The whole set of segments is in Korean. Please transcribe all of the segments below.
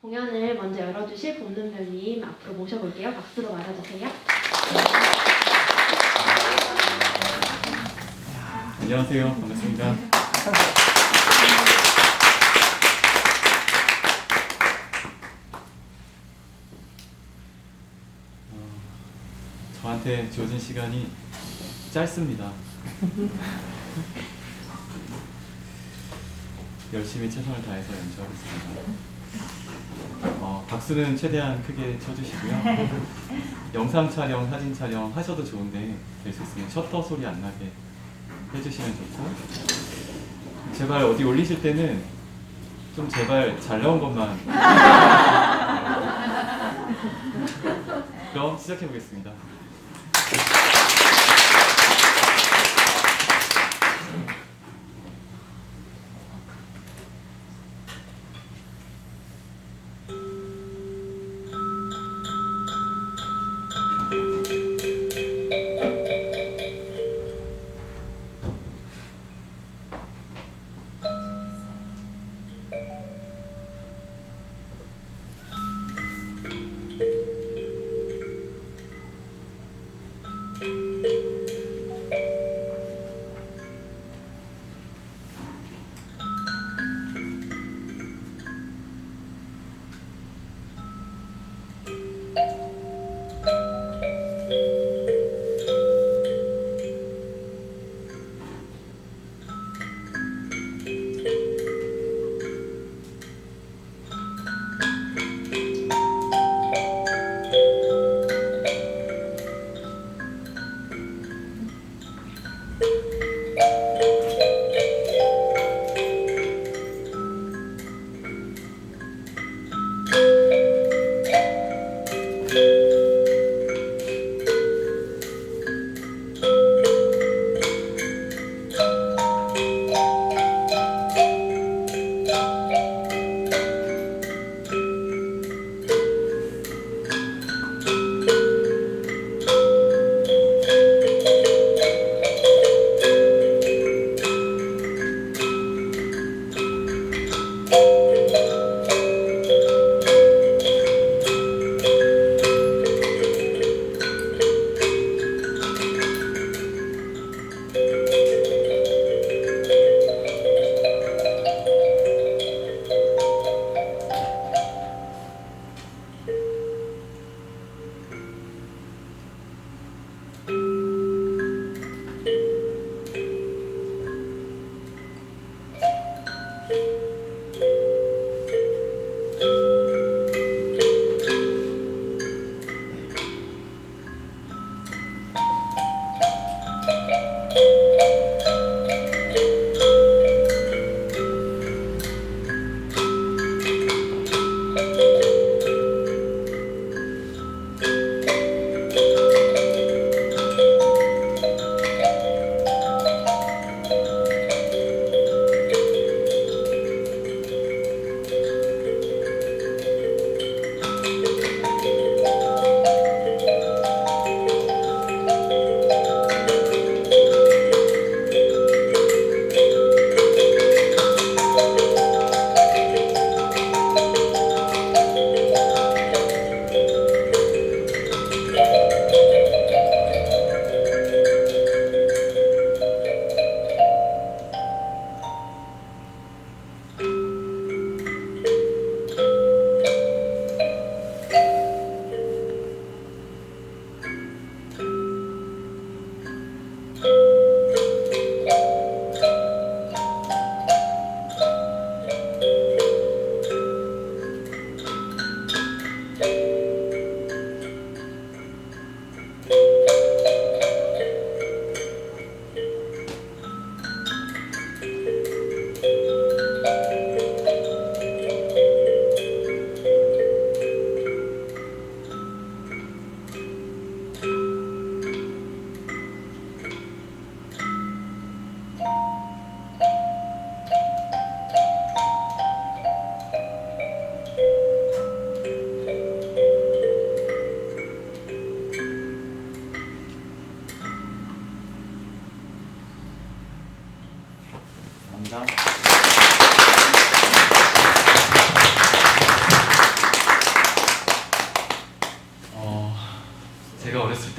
공연을 먼저 열어주실 봄눈별님 앞으로 모셔볼게요. 박수로 맞아주세요. 안녕하세요. 반갑습니다. 저한테 주어진 시간이 짧습니다. 열심히 최선을 다해서 연주하겠습니다. 박수는 최대한 크게 쳐주시고요. 영상 촬영, 사진 촬영 하셔도 좋은데 될 수 있으면 셔터 소리 안 나게 해주시면 좋고, 제발 어디 올리실 때는 좀 제발 잘 나온 것만. 그럼 시작해 보겠습니다.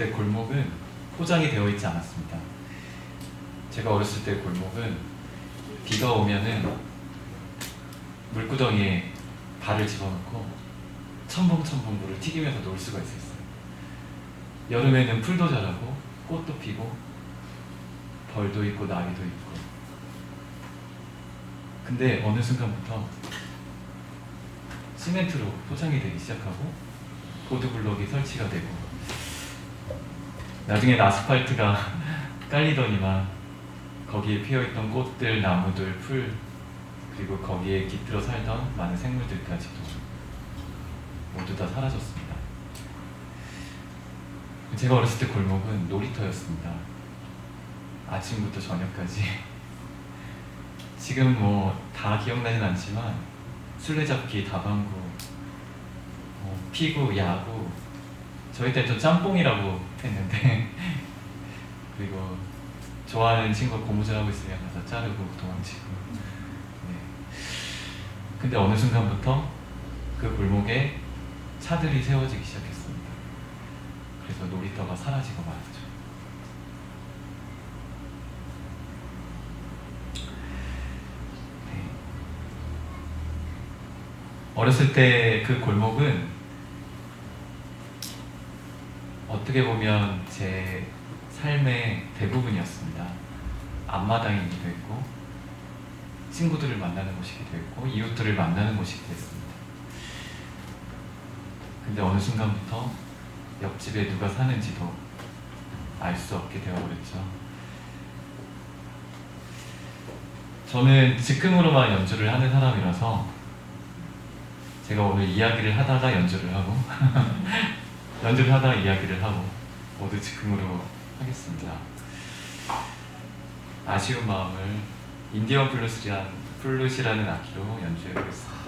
때 골목은 포장이 되어 있지 않았습니다. 제가 어렸을 때 골목은 비가 오면은 물구덩이에 발을 집어넣고 첨벙첨벙 물을 튀기면서 놀 수가 있었어요. 여름에는 풀도 자라고 꽃도 피고 벌도 있고 나귀도 있고. 근데 어느 순간부터 시멘트로 포장이 되기 시작하고 보드블록이 설치가 되고 나중엔 아스팔트가 깔리더니만 거기에 피어있던 꽃들, 나무들, 풀 그리고 거기에 깃들어 살던 많은 생물들까지도 모두 다 사라졌습니다. 제가 어렸을 때 골목은 놀이터였습니다. 아침부터 저녁까지. 지금 뭐 다 기억나진 않지만 술래잡기, 다방구, 피구, 야구, 저희 때는 좀 짬뽕이라고 했는데 그리고 좋아하는 친구가 고무줄하고 있으면 가서 자르고 도망치고. 네. 근데 어느 순간부터 그 골목에 차들이 세워지기 시작했습니다. 그래서 놀이터가 사라지고 말았죠. 네. 어렸을 때 그 골목은 어떻게 보면 제 삶의 대부분이었습니다. 앞마당이기도 했고 친구들을 만나는 곳이기도 했고 이웃들을 만나는 곳이기도 했습니다. 근데 어느 순간부터 옆집에 누가 사는지도 알 수 없게 되어버렸죠. 저는 즉흥으로만 연주를 하는 사람이라서 제가 오늘 이야기를 하다가 연주를 하고 연주를 하다가 이야기를 하고 모두 즉흥으로 하겠습니다. 아쉬운 마음을 인디언 플룻이라는 악기로 연주해 보겠습니다.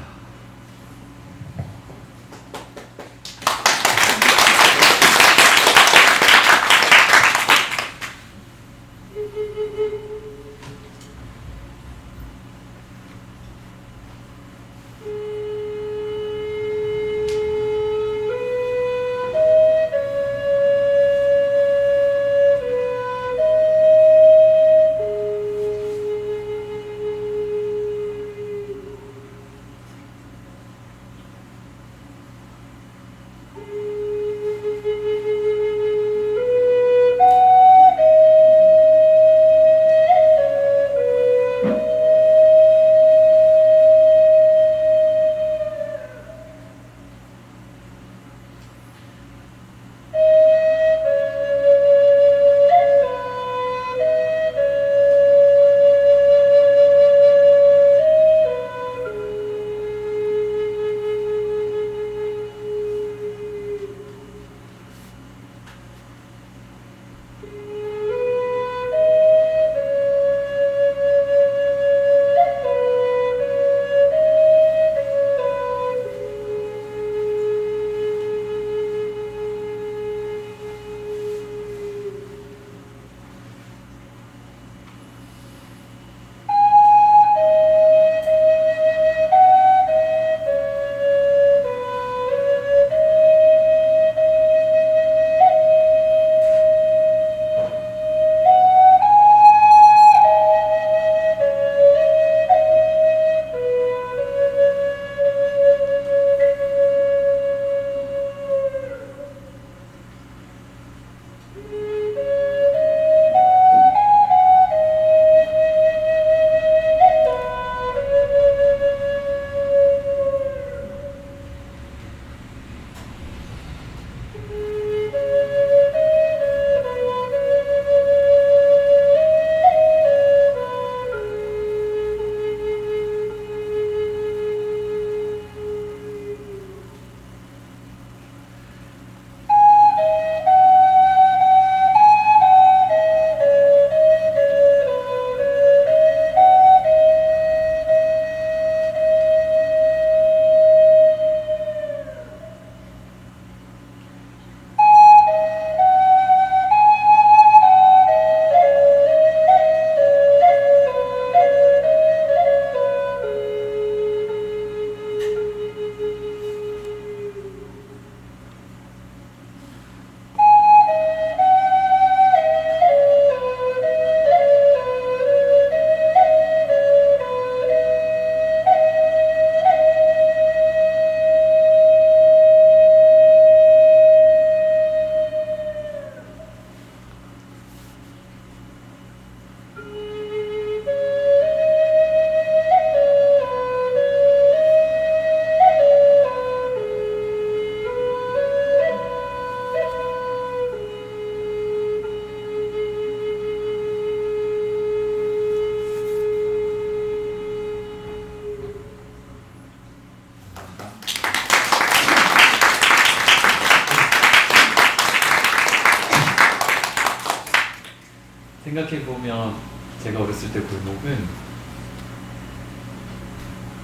생각해보면 제가 어렸을 때 골목은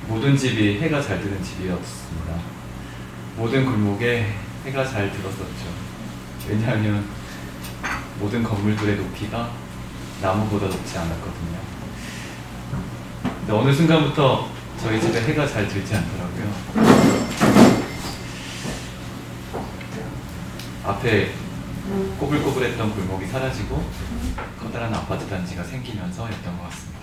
모든 집이 해가 잘 드는 집이었습니다. 모든 골목에 해가 잘 들었었죠. 왜냐하면 모든 건물들의 높이가 나무보다 높지 않았거든요. 근데 어느 순간부터 저희 집에 해가 잘 들지 않더라고요. 앞에 꼬불꼬불했던 골목이 사라지고 커다란 아파트 단지가 생기면서였던 것 같습니다.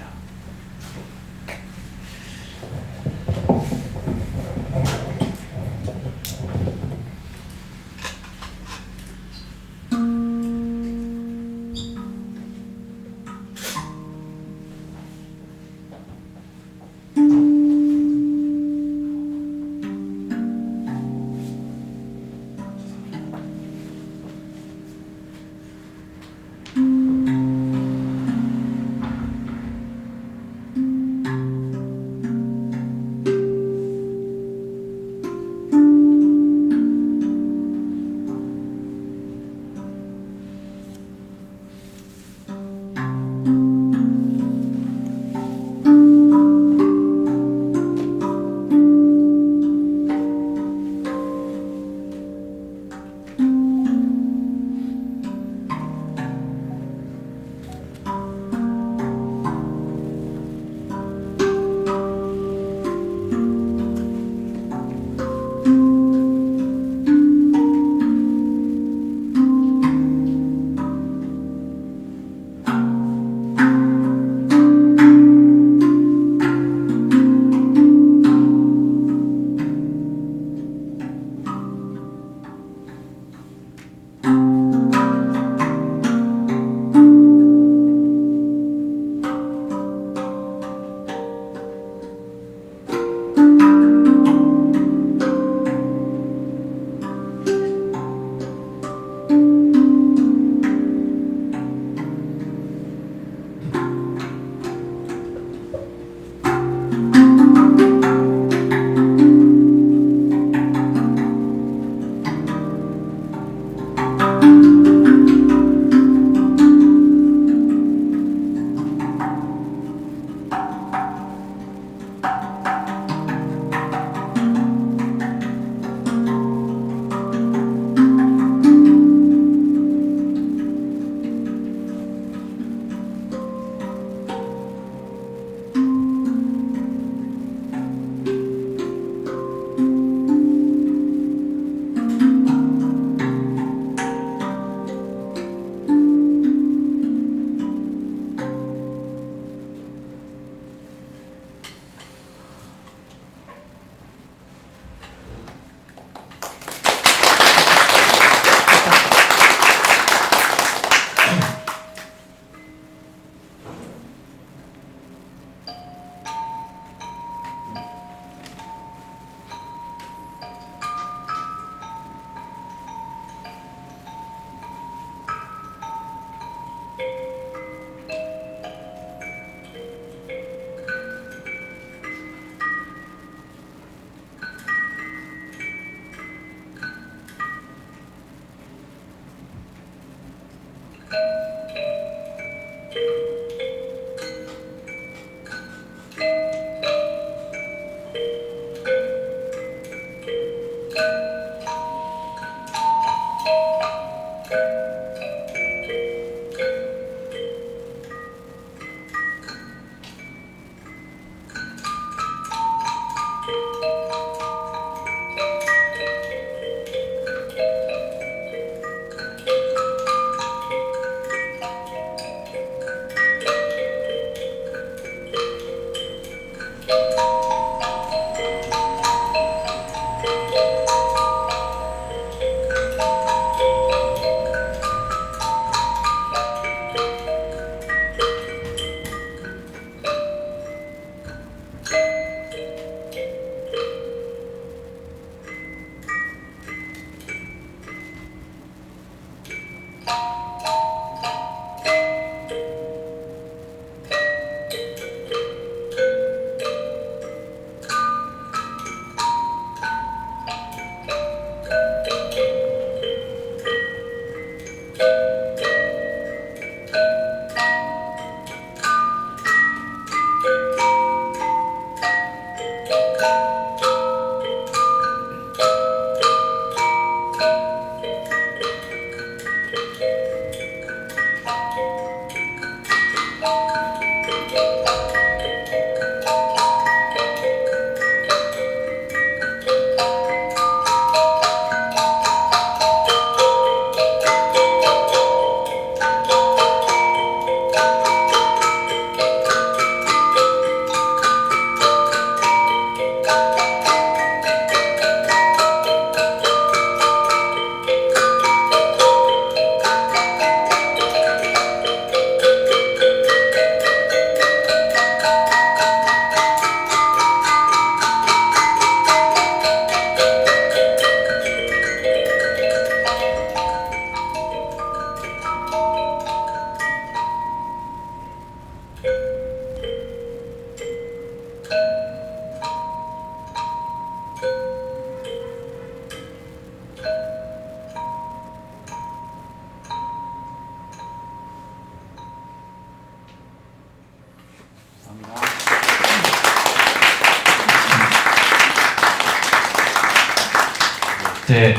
이제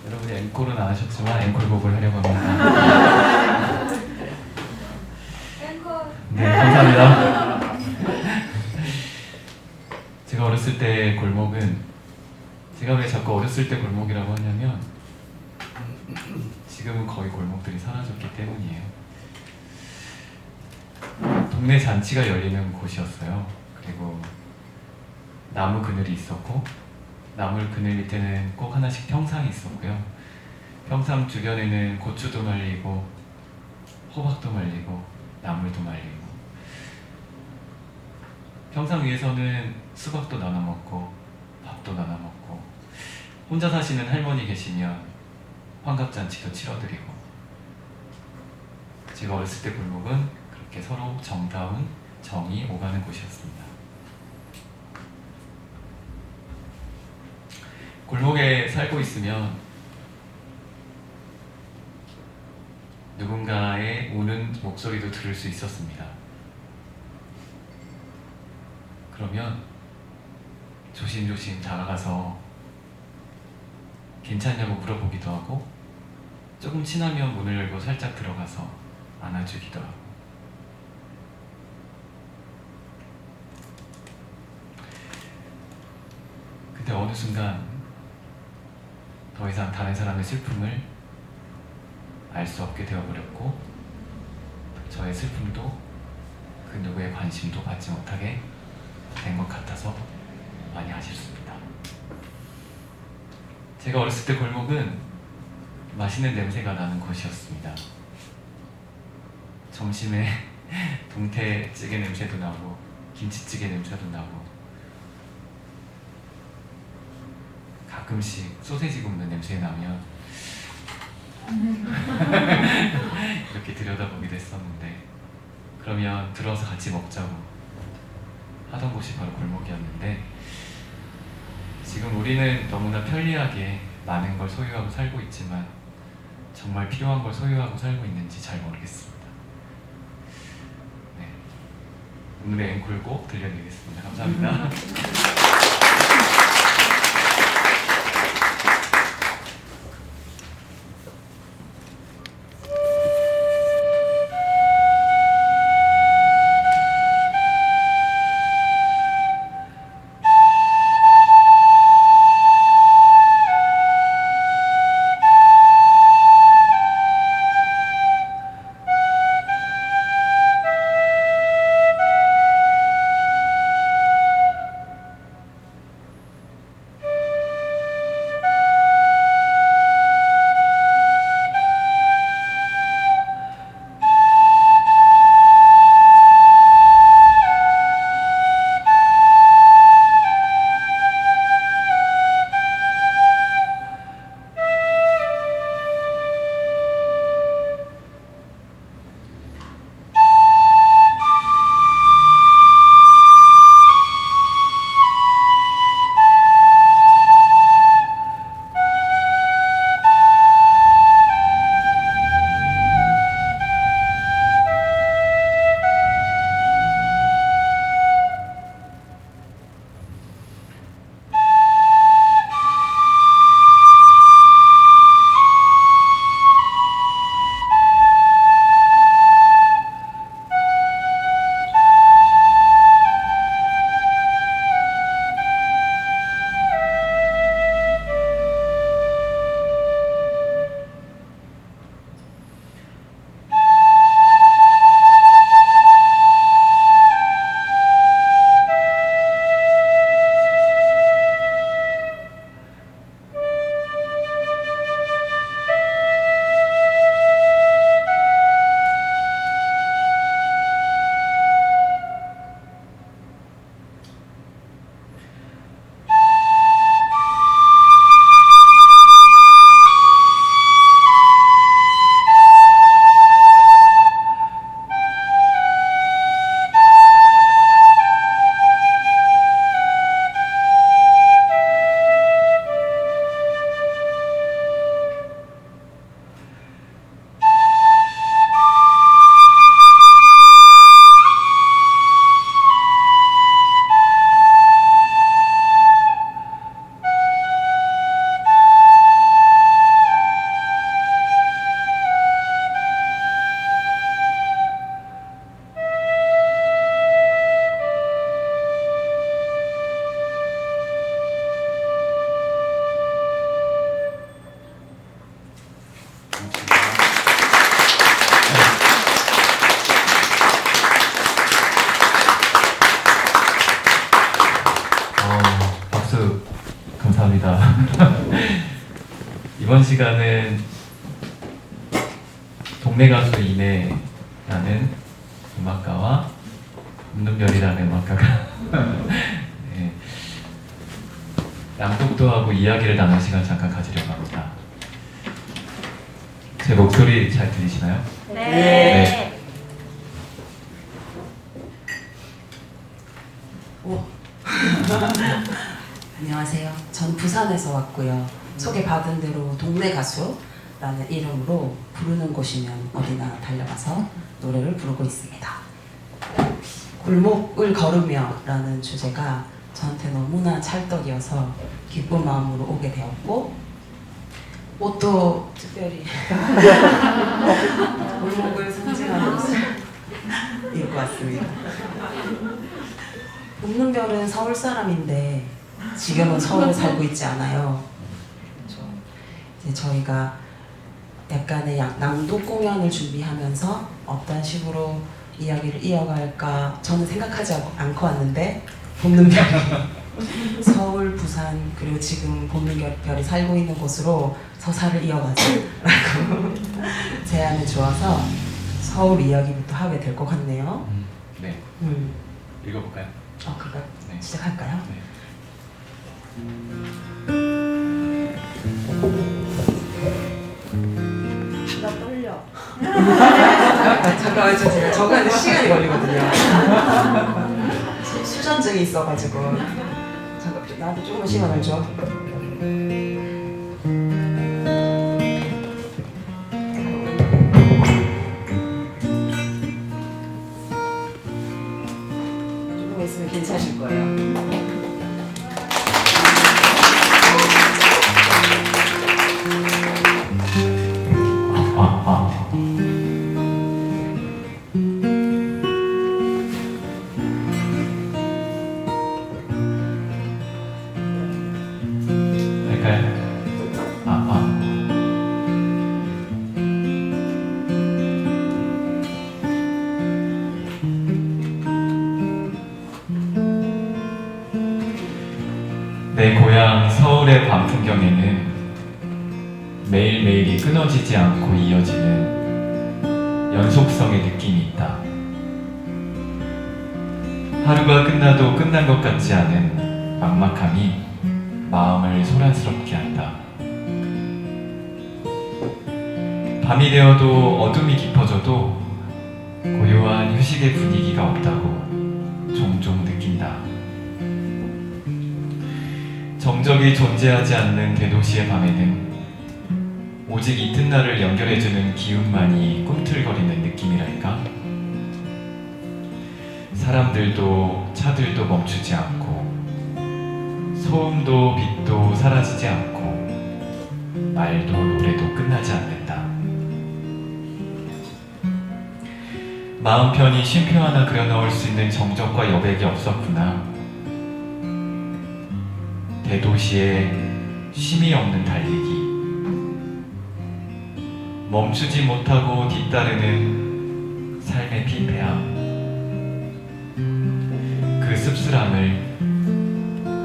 여러분이 앵콜은 안 하셨지만 앵콜곡을 하려고 합니다. 네, 감사합니다. 제가 어렸을 때 골목은, 제가 왜 자꾸 어렸을 때 골목이라고 하냐면 지금은 거의 골목들이 사라졌기 때문이에요. 동네 잔치가 열리는 곳이었어요. 그리고 나무 그늘이 있었고, 나무 그늘 밑에는 꼭 하나씩 평상이 있었고요. 평상 주변에는 고추도 말리고 호박도 말리고 나물도 말리고, 평상 위에서는 수박도 나눠 먹고 밥도 나눠 먹고, 혼자 사시는 할머니 계시면 환갑잔치도 치러드리고, 제가 어렸을 때 골목은 그렇게 서로 정다운 정이 오가는 곳이었습니다. 골목에 살고 있으면 누군가의 우는 목소리도 들을 수 있었습니다. 그러면 조심조심 다가가서 괜찮냐고 물어보기도 하고, 조금 친하면 문을 열고 살짝 들어가서 안아주기도 하고. 근데 어느 순간 더 이상 다른 사람의 슬픔을 알 수 없게 되어버렸고, 저의 슬픔도 그 누구의 관심도 받지 못하게 된 것 같아서 많이 아쉽습니다. 제가 어렸을 때 골목은 맛있는 냄새가 나는 곳이었습니다. 점심에 동태찌개 냄새도 나고 김치찌개 냄새도 나고, 가끔씩 소세지 굽는 냄새 나면 이렇게 들여다보기도 했었는데, 그러면 들어와서 같이 먹자고 하던 곳이 바로 골목이었는데, 지금 우리는 너무나 편리하게 많은 걸 소유하고 살고 있지만 정말 필요한 걸 소유하고 살고 있는지 잘 모르겠습니다. 네. 오늘의 앵콜곡 들려드리겠습니다. 감사합니다. 감사합니다. 이번 시간은 동네 가수 이내라는 음악가와 웃는별이라는 음악가가 네, 낭독도 하고 이야기를 나눈 시간 잠깐 가지려고 합니다. 제 목소리 잘 들리시나요? 네. 오. 안녕하세요. 전 부산에서 왔고요. 소개받은 대로 동네 가수라는 이름으로 부르는 곳이면 어디나 달려가서 노래를 부르고 있습니다. 골목을 걸으며라는 주제가 저한테 너무나 찰떡이어서 기쁜 마음으로 오게 되었고 옷도 특별히 골목을 상징하는 것을 입고 왔습니다. 웃는별은 서울 사람인데 지금은 서울에 살고 있지 않아요. 이제 저희가 약간의 낭독 공연을 준비하면서 어떤 식으로 이야기를 이어갈까 저는 생각하지 않고 왔는데 웃는별이 서울, 부산 그리고 지금 웃는별이 살고 있는 곳으로 서사를 이어가자라고 제안을 주어서 서울 이야기부터 하게 될 것 같네요. 네. 읽어볼까요? 그거 네. 시작할까요? 네. 나 떨려. 잠깐만 제가 적어야 시간이 걸리거든요. 수전증이 있어가지고 잠깐 나한테 조금만 시간을 줘. 조금 있으면 괜찮으실 거예요. 내 고향 서울의 밤 풍경에는 매일매일이 끊어지지 않고 이어지는 연속성의 느낌이 있다. 하루가 끝나도 끝난 것 같지 않은 막막함이 마음을 소란스럽게 한다. 밤이 되어도 어둠이 깊어져도 고요한 휴식의 분위기가 없다고 종종 느낀다. 정적이 존재하지 않는 대도시의 밤에는 오직 이튿날을 연결해주는 기운만이 꿈틀거리는 느낌이랄까? 사람들도 차들도 멈추지 않고 소음도 빛도 사라지지 않고 말도 노래도 끝나지 않는다. 마음 편히 쉼표 하나 그려넣을 수 있는 정적과 여백이 없었구나. 대도시의 쉼이 없는 달리기, 멈추지 못하고 뒤따르는 삶의 피폐함, 그 씁쓸함을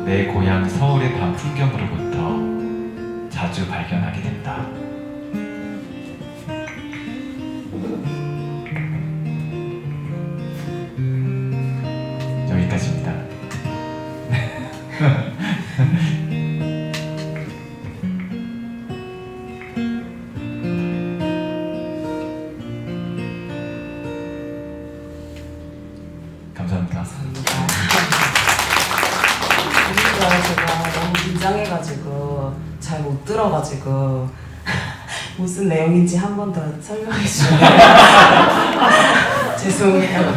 내 고향 서울의 밤 풍경으로부터 자주 발견하게 된다. 여기까지입니다. 감사합니다. 제가 너무 긴장해가지고 잘 못 들어가지고 무슨 내용인지 한 번 더 설명해 주세요. 죄송해요.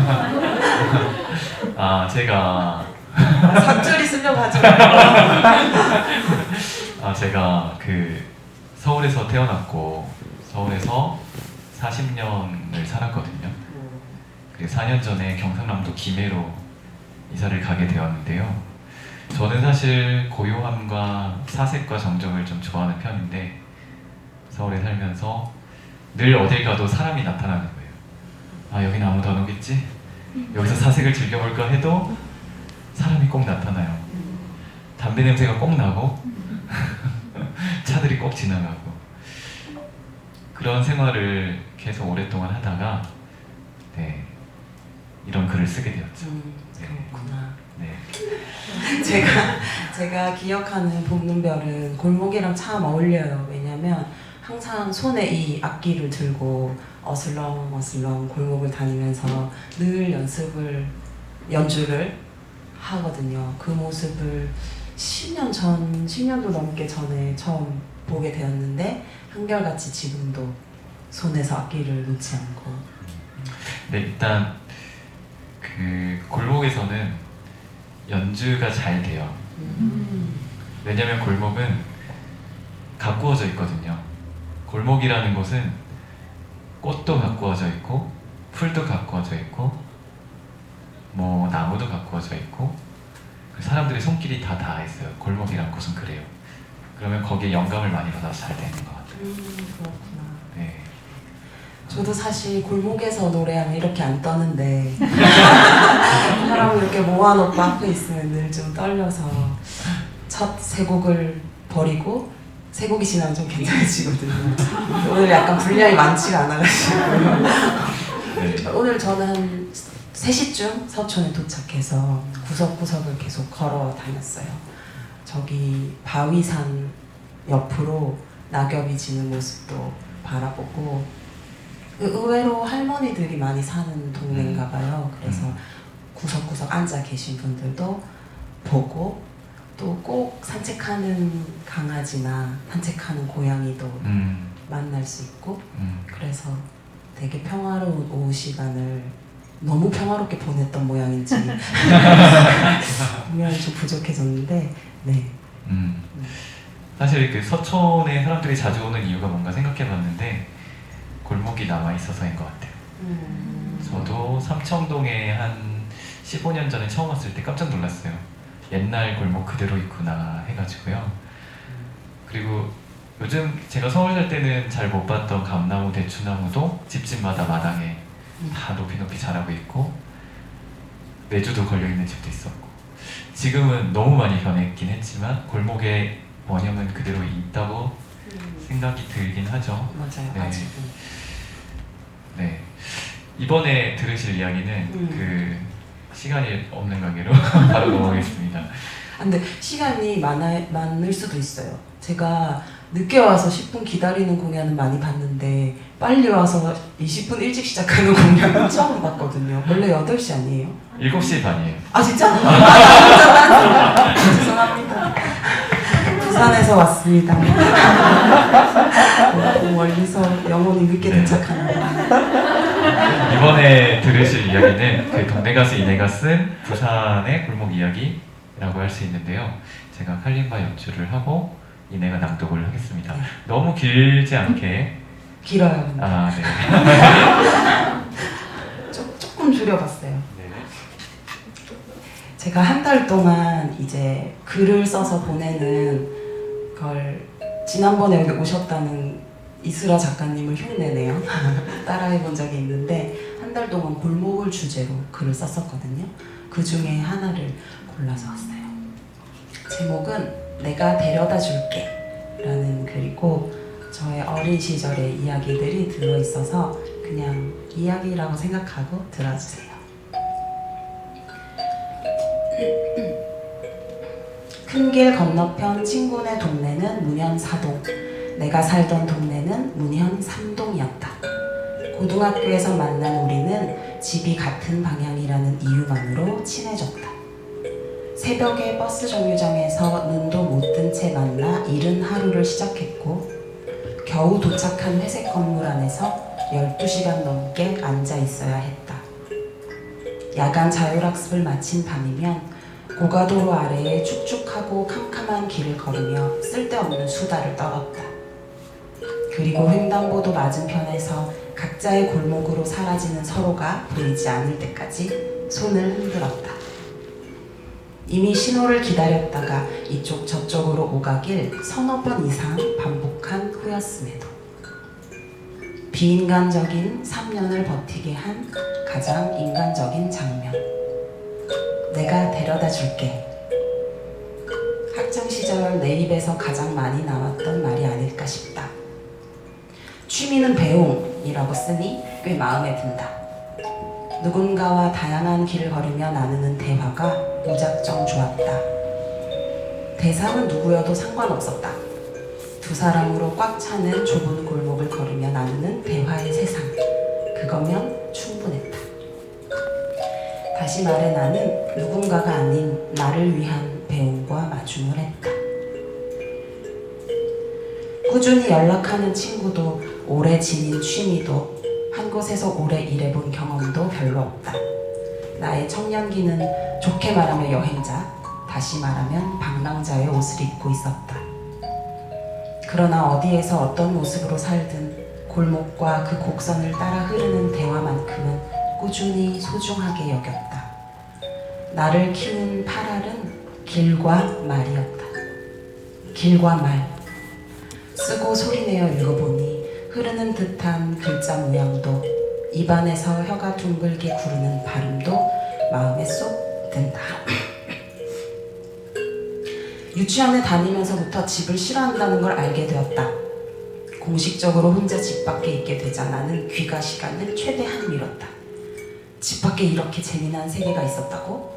제가 사투리 쓰려고 하지 제가 서울에서 태어났고 서울에서 40년을 살았거든요. 4년 전에 경상남도 김해로 이사를 가게 되었는데요. 저는 사실 고요함과 사색과 정적을 좀 좋아하는 편인데 서울에 살면서 늘 어딜 가도 사람이 나타나는 거예요. 여긴 아무도 안 오겠지? 여기서 사색을 즐겨볼까 해도 사람이 꼭 나타나요. 담배 냄새가 꼭 나고 차들이 꼭 지나가고 그런 생활을 계속 오랫동안 하다가 네, 이런 글을 쓰게 되었죠. 그렇구나. 네. 제가 기억하는 봄눈별은 골목이랑 참 어울려요. 왜냐면 항상 손에 이 악기를 들고 어슬렁어슬렁 골목을 다니면서 늘 연주를 하거든요. 그 모습을 10년도 넘게 전에 처음 보게 되었는데 한결같이 지금도 손에서 악기를 놓지 않고. 네, 일단 그 골목에서는 연주가 잘 돼요. 왜냐면 골목은 가꾸어져 있거든요. 골목이라는 곳은 꽃도 가꾸어져 있고 풀도 가꾸어져 있고 뭐 나무도 가꾸어져 있고 사람들의 손길이 다 닿아있어요. 골목이라는 곳은 그래요. 그러면 거기에 영감을 많이 받아서 잘 되는 것 같아요. 그렇구나. 네. 저도 사실 골목에서 노래하면 이렇게 안 떠는데 사람을 이렇게 모아놓고 앞에 있으면 늘 좀 떨려서 첫 세 곡을 버리고 세 곡이 지나면 좀 괜찮아지거든요. 오늘 약간 분량이 많지가 않아가지고 네. 오늘 저는 한 3시쯤 서촌에 도착해서 구석구석을 계속 걸어 다녔어요. 저기 바위산 옆으로 낙엽이 지는 모습도 바라보고 의외로 할머니들이 많이 사는 동네인가 봐요. 그래서 구석구석 앉아 계신 분들도 보고 또 꼭 산책하는 강아지나 산책하는 고양이도 만날 수 있고 그래서 되게 평화로운 오후 시간을 너무 평화롭게 보냈던 모양인지 분명히 좀 부족해졌는데 네. 사실 그 서촌에 사람들이 자주 오는 이유가 뭔가 생각해봤는데 골목이 남아있어서인 것 같아요. 저도 삼청동에 한 15년 전에 처음 왔을 때 깜짝 놀랐어요. 옛날 골목 그대로 있구나 해가지고요. 그리고 요즘 제가 서울 살 때는 잘 못 봤던 감나무, 대추나무도 집집마다 마당에 다 높이 자라고 있고 내주도 걸려있는 집도 있었고 지금은 너무 많이 변했긴 했지만 골목에 원형은 그대로 있다고 생각이 들긴 하죠. 맞아요. 네. 아직은. 네. 이번에 들으실 이야기는 그 시간이 없는 관계로 바로 넘어가겠습니다. 근데 시간이 많을 수도 있어요. 제가 늦게 와서 10분 기다리는 공연은 많이 봤는데 빨리 와서 20분 일찍 시작하는 공연은 처음 봤거든요. 원래 8시 아니에요? 7시 반이에요. 아 진짜? 죄송합니다. 부산에서 왔습니다. 멀리서 영혼이 늦게 네. 도착하는 이번에 들으실 이야기는 그 동네가수 이내가 쓴 부산의 골목 이야기라고 할 수 있는데요. 제가 칼림바 연주를 하고 이내가 낭독을 하겠습니다. 너무 길지 않게. 길어요. 아, 네. 조금 줄여봤어요. 네. 제가 한 달 동안 이제 글을 써서 보내는 걸 지난번에 여기 오셨다는 이슬아 작가님을 흉내내요. 따라해본 적이 있는데 한 달 동안 골목을 주제로 글을 썼었거든요. 그 중에 하나를 골라서 왔어요. 제목은 내가 데려다 줄게 라는 글이고 저의 어린 시절의 이야기들이 들어있어서 그냥 이야기라고 생각하고 들어주세요. 큰 길 건너편 친구네 동네는 문현 4동, 내가 살던 동네는 문현 3동이었다. 고등학교에서 만난 우리는 집이 같은 방향이라는 이유만으로 친해졌다. 새벽에 버스 정류장에서 눈도 못 뜬 채 만나 이른 하루를 시작했고 겨우 도착한 회색 건물 안에서 12시간 넘게 앉아 있어야 했다. 야간 자율학습을 마친 밤이면 고가도로 아래에 축축하고 캄캄한 길을 걸으며 쓸데없는 수다를 떨었다. 그리고 횡단보도 맞은편에서 각자의 골목으로 사라지는 서로가 보이지 않을 때까지 손을 흔들었다. 이미 신호를 기다렸다가 이쪽 저쪽으로 오가길 서너 번 이상 반복한 후였음에도 비인간적인 3년을 버티게 한 가장 인간적인 장면. 내가 데려다 줄게. 학창시절 시절 내 입에서 가장 많이 나왔던 말이 아닐까 싶다. 취미는 배웅이라고 쓰니 꽤 마음에 든다. 누군가와 다양한 길을 걸으며 나누는 대화가 무작정 좋았다. 대상은 누구여도 상관없었다. 두 사람으로 꽉 차는 좁은 골목을 걸으며 나누는 대화의 세상. 그거면 충분했다. 다시 말해 나는 누군가가 아닌 나를 위한 배움과 마중을 했다. 꾸준히 연락하는 친구도 오래 지닌 취미도 한 곳에서 오래 일해본 경험도 별로 없다. 나의 청년기는 좋게 말하면 여행자, 다시 말하면 방랑자의 옷을 입고 있었다. 그러나 어디에서 어떤 모습으로 살든 골목과 그 곡선을 따라 흐르는 대화만큼은 꾸준히 소중하게 여겼다. 나를 키운 8알은 길과 말이었다. 길과 말. 쓰고 소리내어 읽어보니 흐르는 듯한 글자 모양도 입안에서 혀가 둥글게 구르는 발음도 마음에 쏙 든다. 유치원에 다니면서부터 집을 싫어한다는 걸 알게 되었다. 공식적으로 혼자 집 밖에 있게 되자 나는 귀가 시간을 최대한 미뤘다. 집 밖에 이렇게 재미난 세계가 있었다고?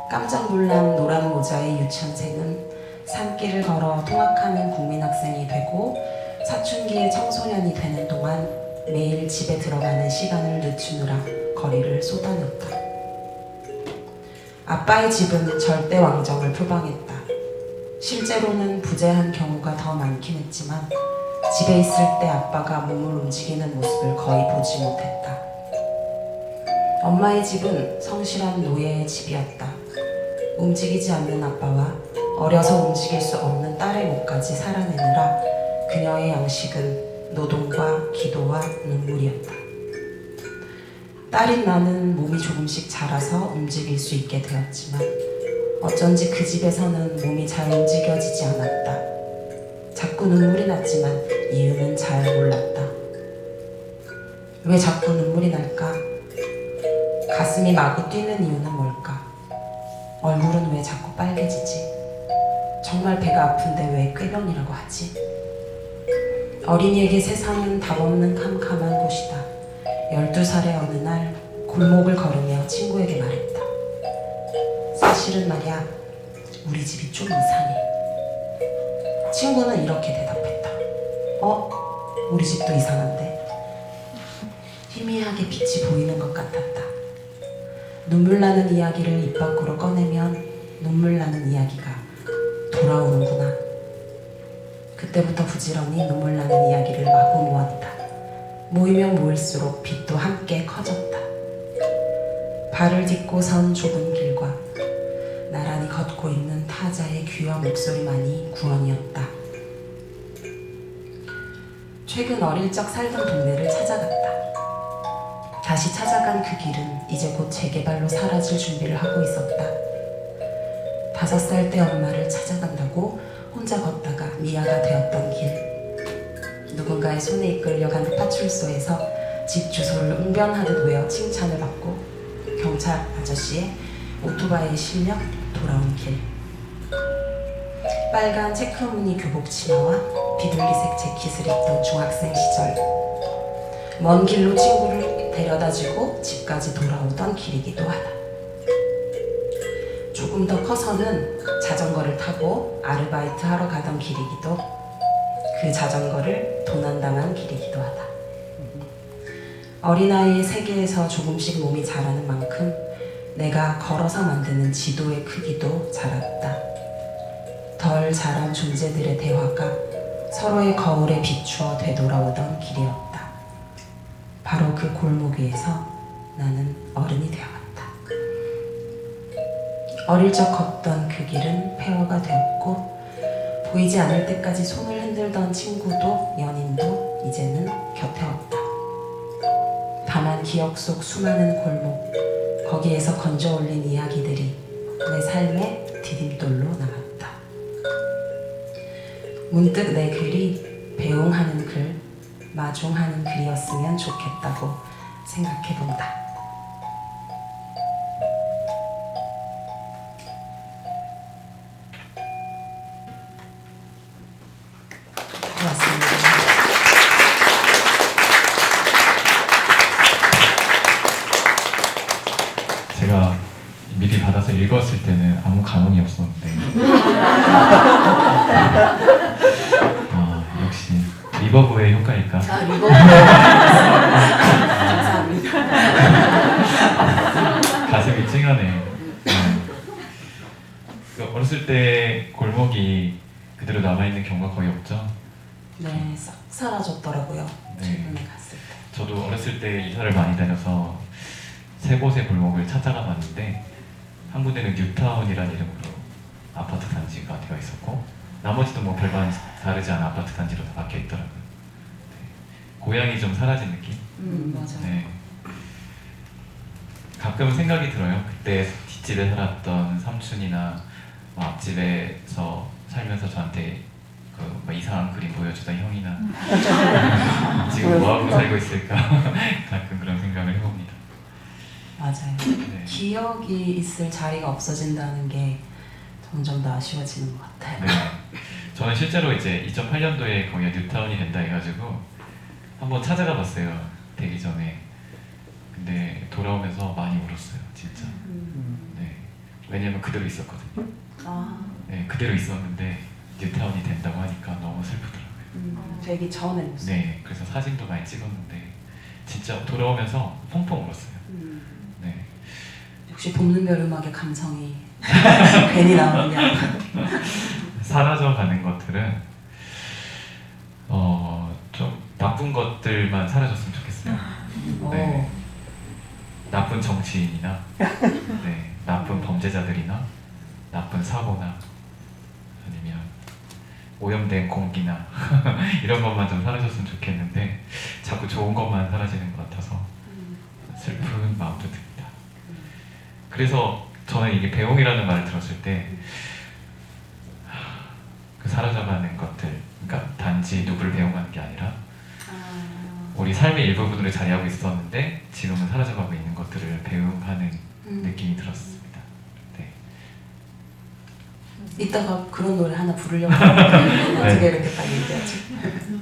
깜짝 놀란 노란 모자의 유치원생은 산길을 걸어 통학하는 국민학생이 되고 사춘기의 청소년이 되는 동안 매일 집에 들어가는 시간을 늦추느라 거리를 쏟아녔다. 아빠의 집은 절대 왕정을 표방했다. 실제로는 부재한 경우가 더 많긴 했지만 집에 있을 때 아빠가 몸을 움직이는 모습을 거의 보지 못했다. 엄마의 집은 성실한 노예의 집이었다. 움직이지 않는 아빠와 어려서 움직일 수 없는 딸의 목까지 살아내느라 그녀의 양식은 노동과 기도와 눈물이었다. 딸인 나는 몸이 조금씩 자라서 움직일 수 있게 되었지만 어쩐지 그 집에서는 몸이 잘 움직여지지 않았다. 자꾸 눈물이 났지만 이유는 잘 몰랐다. 왜 자꾸 눈물이 날까? 가슴이 마구 뛰는 이유는 뭘까? 얼굴은 왜 자꾸 빨개지지? 정말 배가 아픈데 왜 꾀병이라고 하지? 어린이에게 세상은 답없는 캄캄한 곳이다. 12살의 어느 날 골목을 걸으며 친구에게 말했다. 사실은 말이야, 우리 집이 좀 이상해. 친구는 이렇게 대답했다. 우리 집도 이상한데? 희미하게 빛이 보이는 것 같았다. 눈물 나는 이야기를 입 밖으로 꺼내면 눈물 나는 이야기가 돌아오는구나. 그때부터 부지런히 눈물 나는 이야기를 마구 모았다. 모이면 모일수록 빛도 함께 커졌다. 발을 딛고 선 좁은 길과 나란히 걷고 있는 타자의 귀와 목소리만이 구원이었다. 최근 어릴 적 살던 동네를 찾아갔다. 다시 찾아간 그 길은 이제 곧 재개발로 사라질 준비를 하고 있었다. 5살 때 엄마를 찾아간다고 혼자 걷다가 미아가 되었던 길. 누군가의 손에 이끌려간 파출소에서 집 주소를 웅변하듯 외워 칭찬을 받고 경찰 아저씨의 오토바이에 실려 돌아온 길. 빨간 체크무늬 교복 치마와 비둘기색 재킷을 입던 중학생 시절. 먼 길로 친구를 데려다주고 집까지 돌아오던 길이기도 하다. 조금 더 커서는 자전거를 타고 아르바이트 하러 가던 길이기도, 그 자전거를 도난당한 길이기도 하다. 어린아이의 세계에서 조금씩 몸이 자라는 만큼 내가 걸어서 만드는 지도의 크기도 자랐다. 덜 자란 존재들의 대화가 서로의 거울에 비추어 되돌아오던 길이었다. 바로 그 골목 위에서 나는 어른이 되어갔다. 어릴 적 걷던 그 길은 폐허가 되었고 보이지 않을 때까지 손을 흔들던 친구도 연인도 이제는 곁에 없다. 다만 기억 속 수많은 골목, 거기에서 건져 올린 이야기들이 내 삶의 디딤돌로 남았다. 문득 내 글이 배웅하는 글, 마중하는 글이었으면 좋겠다고 생각해본다. 미리 받아서 읽었을 때는 아무 감흥이 없었는데 역시 리버브의 효과일까? 아, 이거 감사합니다. 가슴이 찡하네. 그 어렸을 때 골목이 그대로 남아있는 경우가 거의 없죠? 네, 싹 사라졌더라고요. 네. 최근에 갔을 때. 저도 어렸을 때 이사를 많이 다녀서 세 곳의 골목을 찾아가 봤는데 한 군데는 뉴타운이라는 이름으로 아파트 단지가 되어 있었고 나머지도 뭐 별반 다르지 않은 아파트 단지로 다 박혀 있더라고요. 네. 고향이 좀 사라진 느낌? 맞아요. 네. 가끔 생각이 들어요. 그때 뒷집에 살았던 삼촌이나 뭐 앞집에서 살면서 저한테 뭐 이상한 그림 보여주던 형이나 지금 뭐하고 살고 있을까 가끔 그런 생각을 해봅니다. 맞아요. 네. 기억이 있을 자리가 없어진다는 게 점점 더 아쉬워지는 것 같아요. 네. 저는 실제로 이제 2008년도에 거기가 뉴타운이 된다 해가지고 한번 찾아가 봤어요. 되기 전에. 근데 돌아오면서 많이 울었어요, 진짜. 네. 왜냐면 그대로 있었거든요. 아, 네, 그대로 있었는데 뉴타운이 된다고 하니까 너무 슬프더라고요. 되기 전에 모습. 네, 그래서 사진도 많이 찍었는데 진짜 돌아오면서 펑펑 울었어요. 네. 역시 봄눈별 음악의 감성이 괜히 나오냐. 사라져가는 것들은 좀 나쁜 것들만 사라졌으면 좋겠어요. 네. 나쁜 정치인이나 네, 나쁜 범죄자들이나 나쁜 사고나 아니면 오염된 공기나 이런 것만 좀 사라졌으면 좋겠는데 자꾸 좋은 것만 사라지는 것 같아서 슬픈 마음도 듭니다. 그래서 저는 이게 배웅이라는 말을 들었을 때 그 사라져가는 것들, 그러니까 단지 누구를 배웅하는 게 아니라 우리 삶의 일부분으로 자리하고 있었는데 지금은 사라져가고 있는 것들을 배웅하는 느낌이 들었습니다. 네. 이따가 그런 노래 하나 부르려고 하는데 어떻게 이렇게 빨리 얘기하지?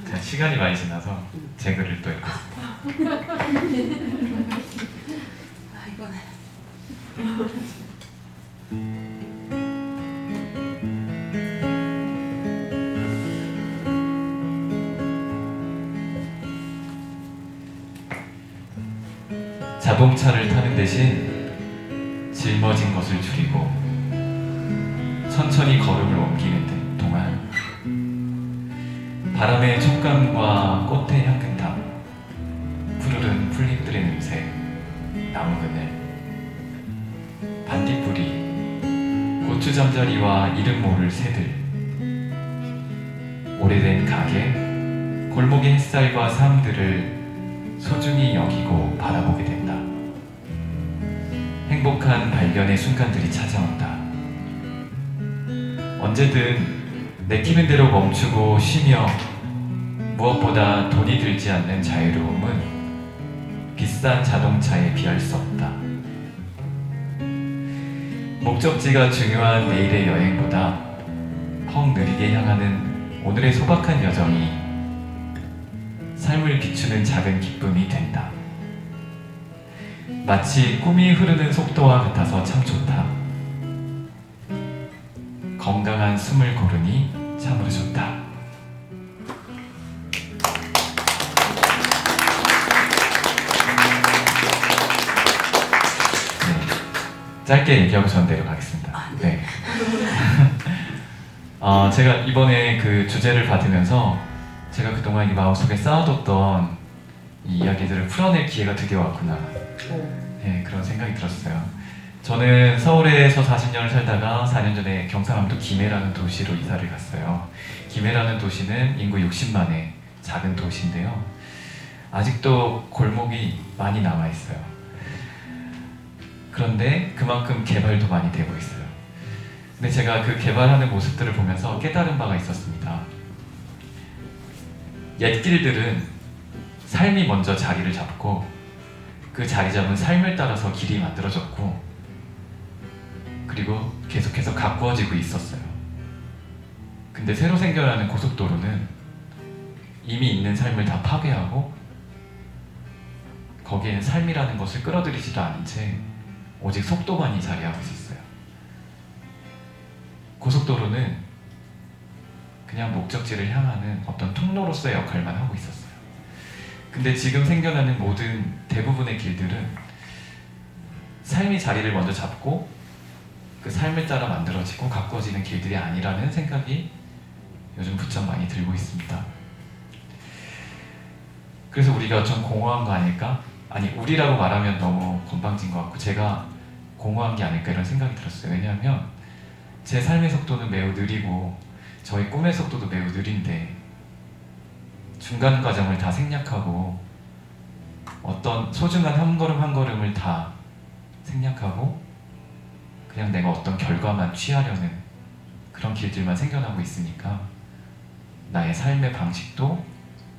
자, 시간이 많이 지나서 제 글을 또 읽었습니다. 아, 이거는 자동차를 타는 대신 짊어진 것을 줄이고 천천히 걸음을 옮기는 동안 바람의 촉감과 꽃의 향긋함, 푸르른 풀잎들의 냄새, 나무 그늘, 반딧불이, 고추 잠자리와 이름 모를 새들, 오래된 가게, 골목의 햇살과 삶들을 소중히 여기고 바라보게 된다. 행복한 발견의 순간들이 찾아온다. 언제든 내키는 대로 멈추고 쉬며 무엇보다 돈이 들지 않는 자유로움은 비싼 자동차에 비할 수 없다. 목적지가 중요한 내일의 여행보다 펑 느리게 향하는 오늘의 소박한 여정이 삶을 비추는 작은 기쁨이 된다. 마치 꿈이 흐르는 속도와 같아서 참 좋다. 건강한 숨을 고르니 참으로 좋다. 네. 짧게 얘기하고 전 내려가겠습니다. 네. 제가 이번에 그 주제를 받으면서 제가 그동안 이 마음속에 쌓아뒀던 이 이야기들을 풀어낼 기회가 드디어 왔구나. 네, 그런 생각이 들었어요. 저는 서울에서 40년을 살다가 4년 전에 경상남도 김해라는 도시로 이사를 갔어요. 김해라는 도시는 인구 60만의 작은 도시인데요. 아직도 골목이 많이 남아있어요. 그런데 그만큼 개발도 많이 되고 있어요. 근데 제가 그 개발하는 모습들을 보면서 깨달은 바가 있었습니다. 옛 길들은 삶이 먼저 자리를 잡고 그 자리 잡은 삶을 따라서 길이 만들어졌고 그리고 계속해서 가꾸어지고 있었어요. 근데 새로 생겨나는 고속도로는 이미 있는 삶을 다 파괴하고 거기에는 삶이라는 것을 끌어들이지도 않은 채 오직 속도만이 자리하고 있었어요. 고속도로는 그냥 목적지를 향하는 어떤 통로로서의 역할만 하고 있었어요. 근데 지금 생겨나는 모든 대부분의 길들은 삶이 자리를 먼저 잡고 그 삶을 따라 만들어지고 가꿔지는 길들이 아니라는 생각이 요즘 부쩍 많이 들고 있습니다. 그래서 우리가 좀 공허한 거 아닐까? 아니, 우리라고 말하면 너무 건방진 것 같고 제가 공허한 게 아닐까 이런 생각이 들었어요. 왜냐하면 제 삶의 속도는 매우 느리고 저희 꿈의 속도도 매우 느린데 중간 과정을 다 생략하고 어떤 소중한 한 걸음 한 걸음을 다 생략하고 그냥 내가 어떤 결과만 취하려는 그런 길들만 생겨나고 있으니까 나의 삶의 방식도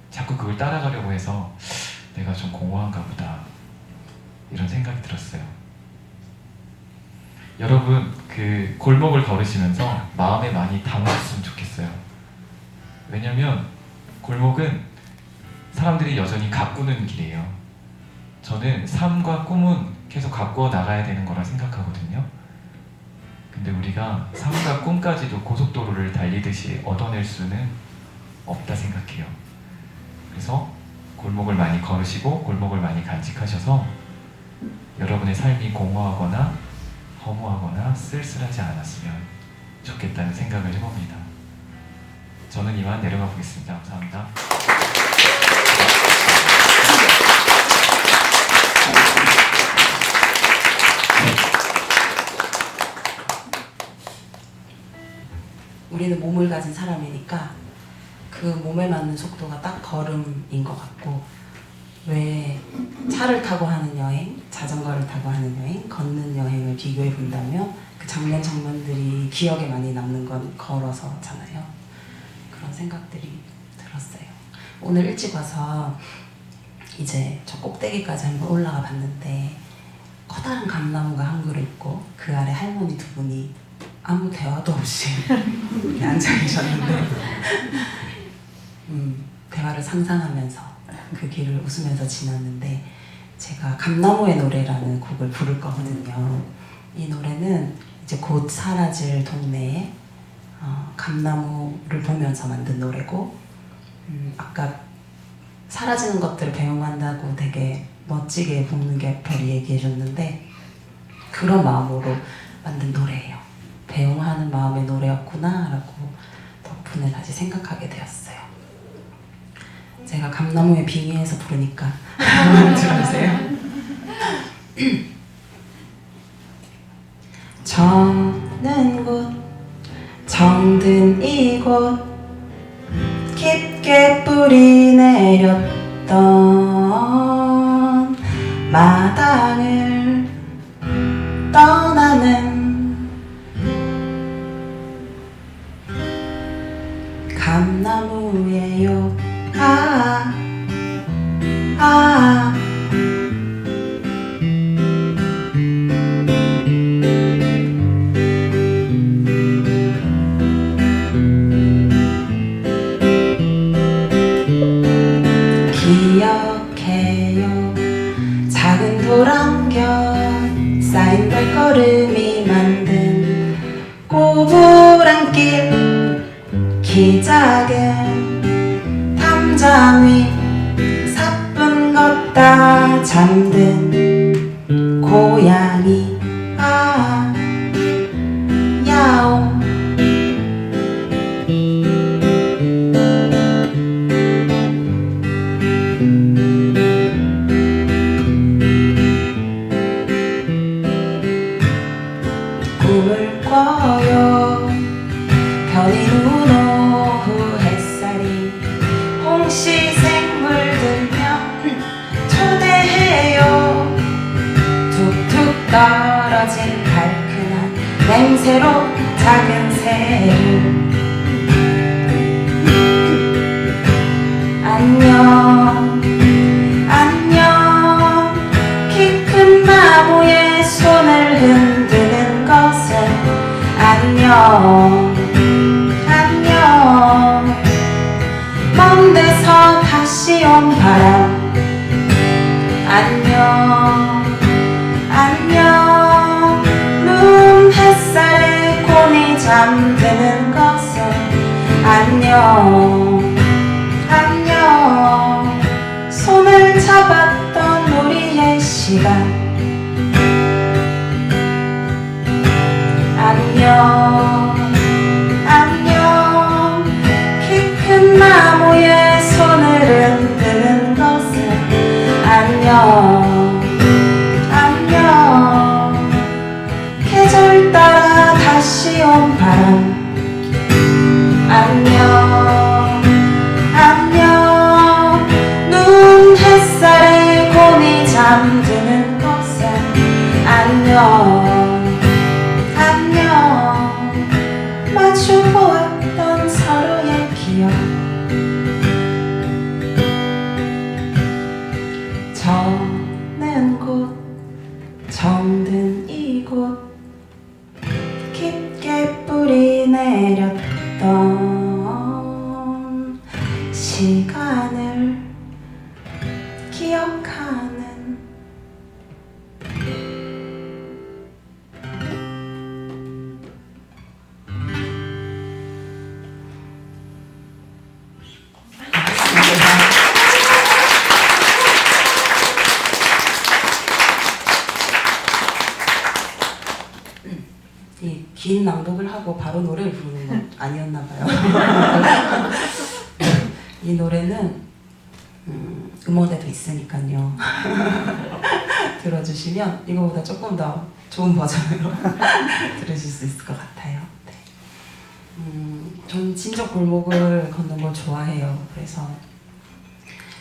자꾸 그걸 따라가려고 해서 내가 좀 공허한가 보다 이런 생각이 들었어요. 여러분, 그 골목을 걸으시면서 마음에 많이 담아줬으면 좋겠어요. 왜냐면 골목은 사람들이 여전히 가꾸는 길이에요. 저는 삶과 꿈은 계속 가꾸어 나가야 되는 거라 생각하거든요. 근데 우리가 삶과 꿈까지도 고속도로를 달리듯이 얻어낼 수는 없다 생각해요. 그래서 골목을 많이 걸으시고 골목을 많이 간직하셔서 여러분의 삶이 공허하거나 허무하거나 쓸쓸하지 않았으면 좋겠다는 생각을 해봅니다. 저는 이만 내려가 보겠습니다. 감사합니다. 우리는 몸을 가진 사람이니까 그 몸에 맞는 속도가 딱 걸음인 것 같고, 왜 차를 타고 하는 여행, 자전거를 타고 하는 여행, 걷는 여행을 비교해 본다면 그 장면들이 기억에 많이 남는 건 걸어서잖아요. 그런 생각들이 들었어요. 오늘 일찍 와서 이제 저 꼭대기까지 한번 올라가 봤는데 커다란 감나무가 한 그루 있고 그 아래 할머니 두 분이 아무 대화도 없이 앉아 계셨는데 대화를 상상하면서 그 길을 웃으면서 지났는데, 제가 감나무의 노래라는 곡을 부를 거거든요. 이 노래는 이제 곧 사라질 동네에 감나무를 보면서 만든 노래고, 아까 사라지는 것들을 배웅한다고 되게 멋지게 복르개별이 얘기해 줬는데 그런 마음으로 만든 노래예요. 배웅하는 마음의 노래였구나 라고 덕분에 다시 생각하게 되었어요. 제가 감나무에 빙의해서 부르니까 들으세요. 저는 곧 정든 이곳 깊게 뿌리 내렸던 마당을 떠나는 감나무예요. 기억해요. 작은 돌안겨 쌓인 발걸음이 만든 꼬부랑길, 키 작은 담장 위 사뿐 걷다 잠든 고양이 야옹. 꿈을 꿔요. 편히 눈 오후 햇살이 홍시생 물들면 초대해요. 툭툭 떨어진 달큰한 냄새로 작은 새를 안녕 안녕. 키 큰 나무에 손을 흔드는 것은 안녕 안녕. 먼 데서 다시 온 바람 안녕 안녕. 잠드는 것은 안녕 안녕 손을 잡았던 우리의 시간 안녕 안녕 깊은 나무에 손을 흔드는 것은 안녕 안녕 계절 따라 다시 온 바람 안녕 안녕 눈 햇살에 곤히 잠드는 것은 안녕 안녕 마주보았던 서로의 기억 저는 곧 정든 이곳 깊게 뿌리 내렸던 시간을 기억하는 이 긴 낭독을 하고 바로 노래를 부르는 건 아니었나 봐요. 이 노래는 음원에도 있으니까요. 들어주시면 이거보다 조금 더 좋은 버전으로 들으실 수 있을 것 같아요. 네. 전 진적 골목을 걷는 걸 좋아해요. 그래서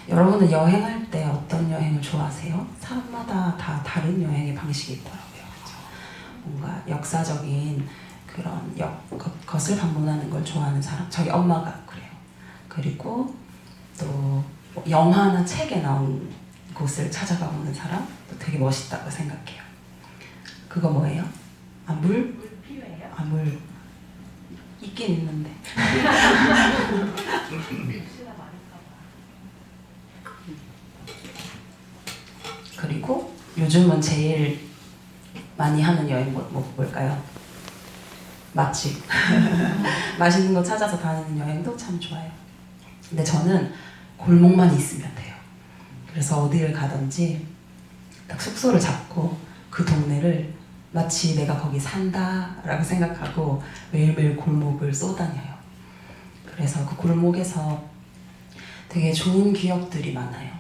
여러분은 여행할 때 어떤 여행을 좋아하세요? 사람마다 다 다른 여행의 방식이 있더라고요. 뭔가 역사적인 그런 것을 방문하는 걸 좋아하는 사람, 저희 엄마가 그래요. 그리고 또 영화나 책에 나온 곳을 찾아가 보는 사람, 또 되게 멋있다고 생각해요. 그거 뭐예요? 아, 물? 물 필요해요? 아, 물 있긴 있는데. 그리고 요즘은 제일 많이 하는 여행 뭘까요? 맛집. 맛있는 거 찾아서 다니는 여행도 참 좋아요. 근데 저는 골목만 있으면 돼요. 그래서 어디를 가든지 딱 숙소를 잡고 그 동네를 마치 내가 거기 산다라고 생각하고 매일매일 골목을 쏘다녀요. 그래서 그 골목에서 되게 좋은 기억들이 많아요.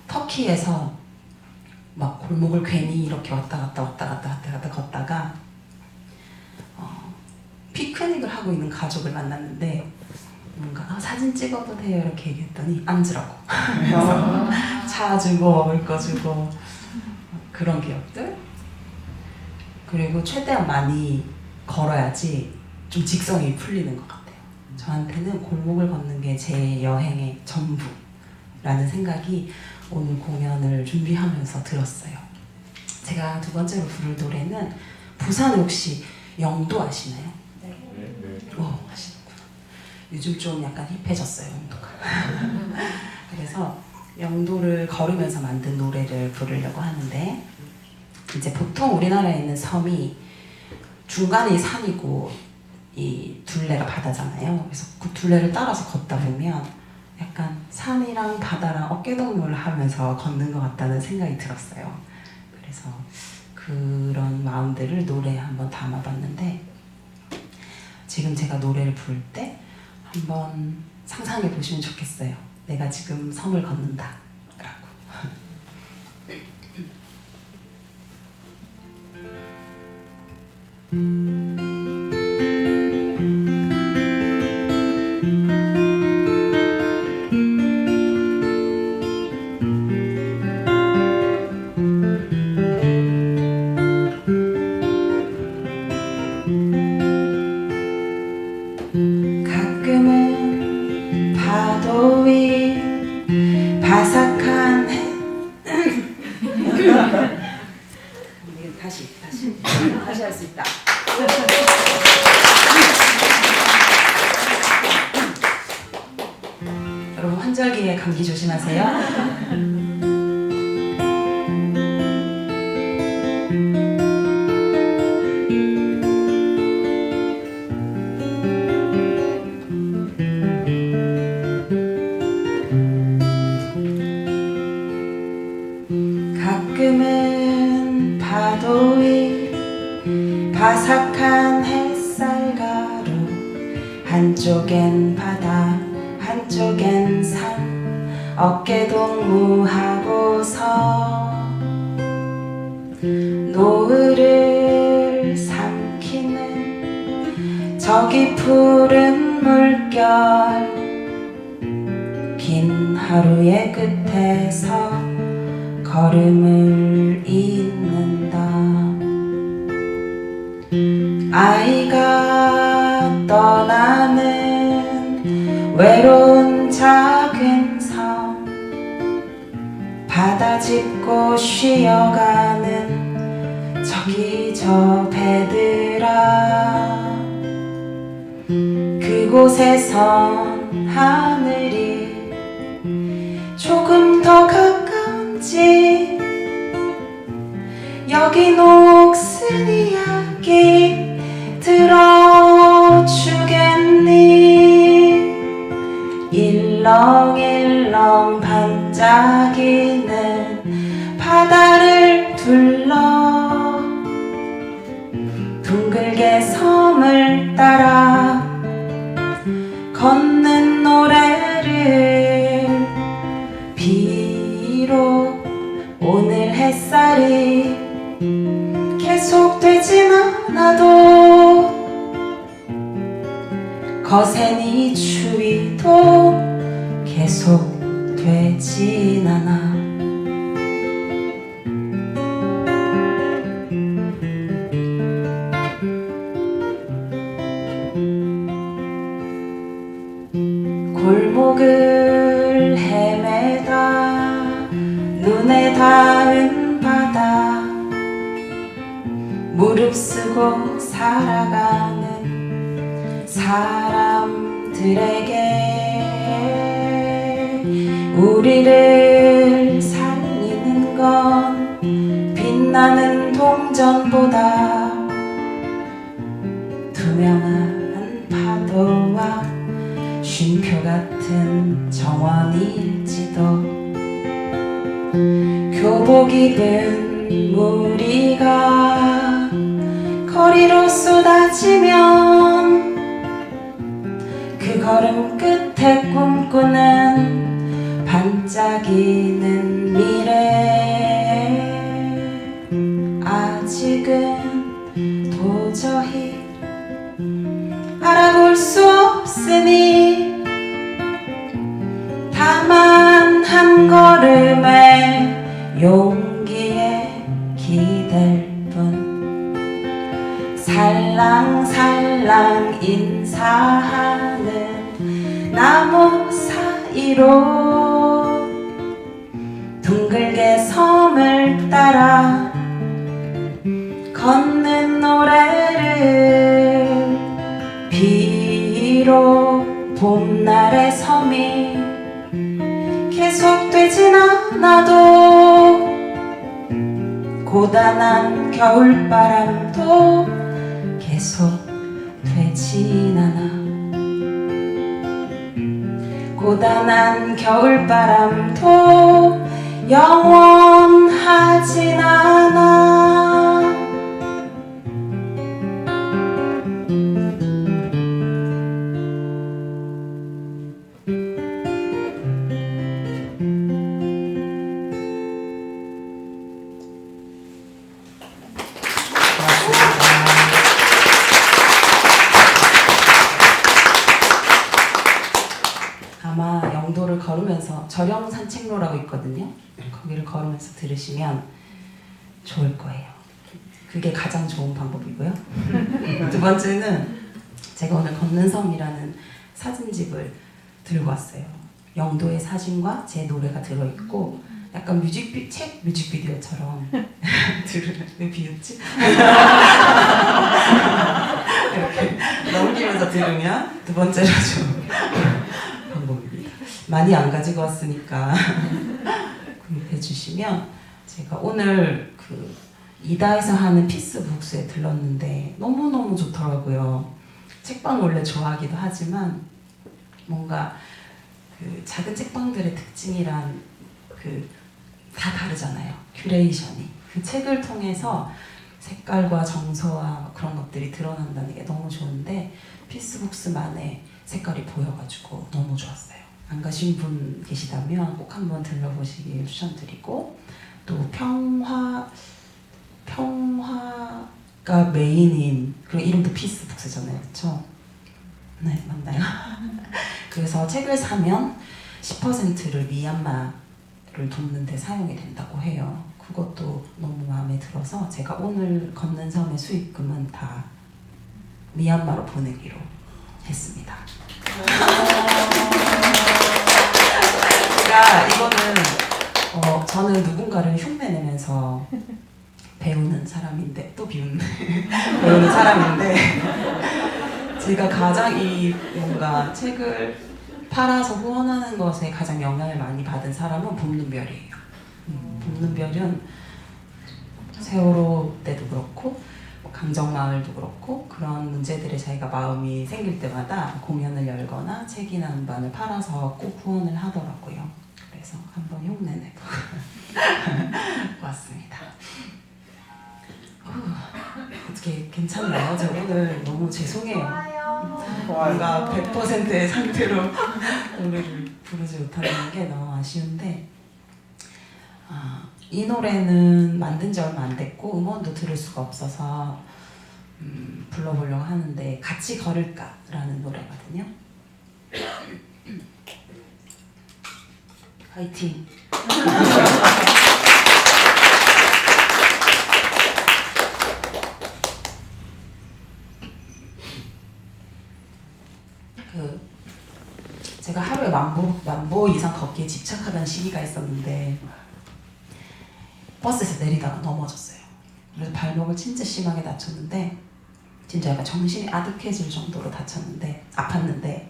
터키에서 막 골목을 괜히 이렇게 왔다 갔다 걷다가 피크닉을 하고 있는 가족을 만났는데 뭔가 사진 찍어도 돼요 이렇게 얘기했더니 앉으라고 그래서 차 주고 먹을 거 주고 그런 기억들. 그리고 최대한 많이 걸어야지 좀 직성이 풀리는 것 같아요. 저한테는 골목을 걷는 게 제 여행의 전부라는 생각이 오늘 공연을 준비하면서 들었어요. 제가 두 번째로 부를 노래는 부산에 혹시 영도 아시나요? 네. 아시는구나. 요즘 좀 약간 힙해졌어요, 영도가. 그래서 영도를 걸으면서 만든 노래를 부르려고 하는데 이제 보통 우리나라에 있는 섬이 중간에 산이고 이 둘레가 바다잖아요. 그래서 그 둘레를 따라서 걷다 보면 약간 산이랑 바다랑 어깨동무를 하면서 걷는 것 같다는 생각이 들었어요. 그래서 그런 마음들을 노래에 한번 담아봤는데 지금 제가 노래를 부를 때 한번 상상해 보시면 좋겠어요. 내가 지금 섬을 걷는다 라고. 가끔은 파도 위 바삭한 해 다시 할 수 있다. 여러분 환절기에 감기 조심하세요. 파도 위 바삭한 햇살 가루 한쪽엔 바다 한쪽엔 산 어깨 동무하고서 노을을 삼키는 저기 푸른 물결 긴 하루의 끝에서 걸음을 잇는다. 아이가 떠나는 외로운 작은 섬 바다 짚고 쉬어가는 저기 저 배들아 그곳에선 하늘이 조금 더 가까운지 여기 녹슨 이야기 들어주겠니 일렁일렁 반짝이는 바다를 둘러 둥글게 섬을 따라 걷는 노래를 비록 오늘 햇살이 계속되진 않아도 거센 이 추위도 계속되진 않아. 골목을 헤매다 눈에 닿은 바다 무릅쓰고 살아가는 사람들에게 우리를 살리는 건 빛나는 동전보다 투명한 파도와 쉼표 같은 정원일지도 교복 입은 무리가 거리로 쏟아지면 그 걸음 끝에 꿈꾸는 반짝이는 미래 아직은 도저히 알아볼 수 없으니 다만 한 걸음의 용기에 기댈 뿐 살랑살랑 인사하는 나무 사이로 둥글게 섬을 따라 걷는 노래를 비록 봄날의 섬이 계속되진 않아도 고단한 겨울바람도 계속되진 않아. 고단한 겨울바람도 영원하진 않아. 아마 영도를 걸으면서 절영 산책로라고 있거든요. 거기를 걸으면서 들으시면 좋을 거예요. 그게 가장 좋은 방법이고요. 두 번째는 제가 오늘 걷는 섬이라는 사진집을 들고 왔어요. 영도의 사진과 제 노래가 들어있고 약간 책 뮤직비디오처럼 들으면 왜 비웃지? 이렇게 넘기면서 들으면 두 번째로 좀 방법입니다. 많이 안 가지고 왔으니까 구입해 주시면 제가 오늘 그 이다에서 하는 피스북스에 들렀는데 너무너무 좋더라고요. 책방 원래 좋아하기도 하지만 뭔가 그 작은 책방들의 특징이란 그 다 다르잖아요. 큐레이션이. 그 책을 통해서 색깔과 정서와 그런 것들이 드러난다는 게 너무 좋은데 피스북스만의 색깔이 보여가지고 너무 좋았어요. 안 가신 분 계시다면 꼭 한번 들러보시길 추천드리고, 또 평화가 메인인, 그리고 이름도 피스북스잖아요, 그렇죠? 네, 맞나요? 그래서 책을 사면 10%를 미얀마를 돕는 데 사용이 된다고 해요. 그것도 너무 마음에 들어서 제가 오늘 걷는 섬의 수익금은 다 미얀마로 보내기로 했습니다. 제가 이거는 저는 누군가를 흉내내면서 배우는 사람인데 또 배우는 사람인데 제가 가장 이 뭔가 책을 팔아서 후원하는 것에 가장 영향을 많이 받은 사람은 봄눈별이에요. 봄눈별은 세월호 때도 그렇고 강정마을도 그렇고 그런 문제들에 자기가 마음이 생길 때마다 공연을 열거나 책이나 음반을 팔아서 꼭 후원을 하더라고요. 그래서 한번 흉내내고 왔습니다. 어떻게 괜찮나요? 저 오늘 너무 죄송해요. 뭔가 100%의 상태로 노래를 부르지 못하는 게 너무 아쉬운데, 이 노래는 만든 지 얼마 안 됐고 음원도 들을 수가 없어서 불러보려고 하는데, 같이 걸을까라는 노래거든요. 화이팅! 제가 하루에 만보 이상 걷기에 집착하던 시기가 있었는데 버스에서 내리다가 넘어졌어요. 그래서 발목을 진짜 심하게 다쳤는데, 진짜 약간 정신이 아득해질 정도로 아팠는데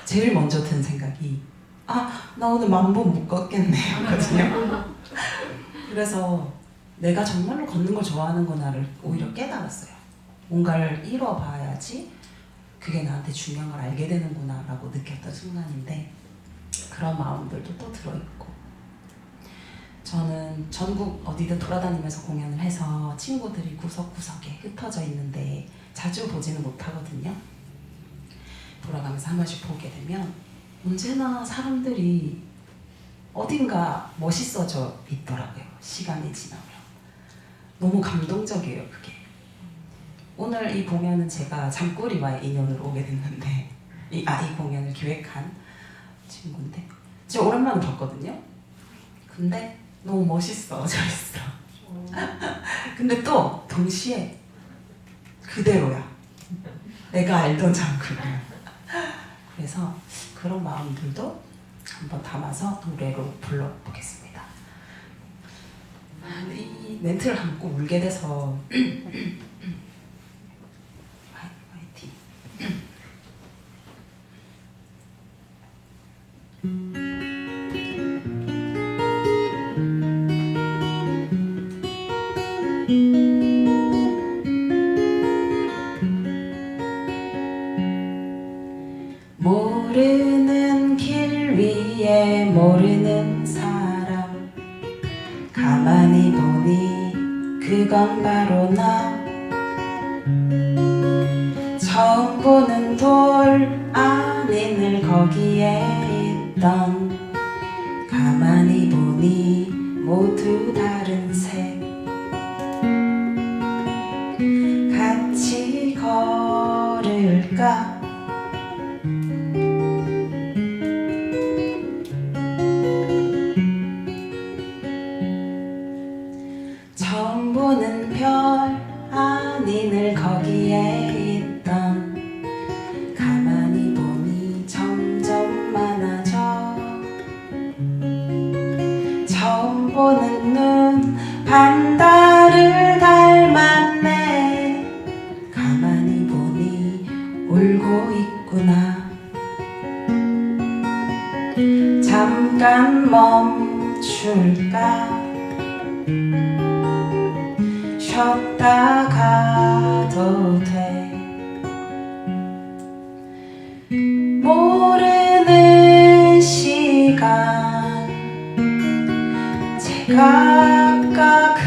제일 먼저 든 생각이 나 오늘 만보 못 걷겠네 하거든요. 그래서 내가 정말로 걷는 걸 좋아하는구나를 오히려 깨달았어요. 뭔가를 이뤄봐야지 그게 나한테 중요한 걸 알게 되는구나 라고 느꼈던 순간인데, 그런 마음들도 또 들어있고, 저는 전국 어디든 돌아다니면서 공연을 해서 친구들이 구석구석에 흩어져 있는데 자주 보지는 못하거든요. 돌아가면서 한 번씩 보게 되면 언제나 사람들이 어딘가 멋있어져 있더라고요. 시간이 지나면. 너무 감동적이에요, 그게. 오늘 이 공연은 제가 잠꼬리와의 인연으로 오게 됐는데, 이 공연을 기획한 친구인데 진짜 오랜만에 봤거든요. 근데 너무 멋있어져 있어. 근데 또 동시에 그대로야. 내가 알던 잠꼬리야. 그래서 그런 마음들도 한번 담아서 노래로 불러보겠습니다. 이 멘트를 한번 꼭 울게 돼서 화이팅. 모르는 길 위에 모르는 사람, 가만히 보니 그건 바로 나. 처음 보는 돌 안에 늘 거기에 있던, 가만히 보니 모두 다른 색. 같이 걸을까? 처음 보는 별 안이 늘 거기에 있던, 가만히 보니 점점 많아져. 처음 보는 눈 반달을 닮았네. 가만히 보니 울고 있구나. 잠깐 멈출까? 쉬었다 가도 돼. 모르는 시간, 제각각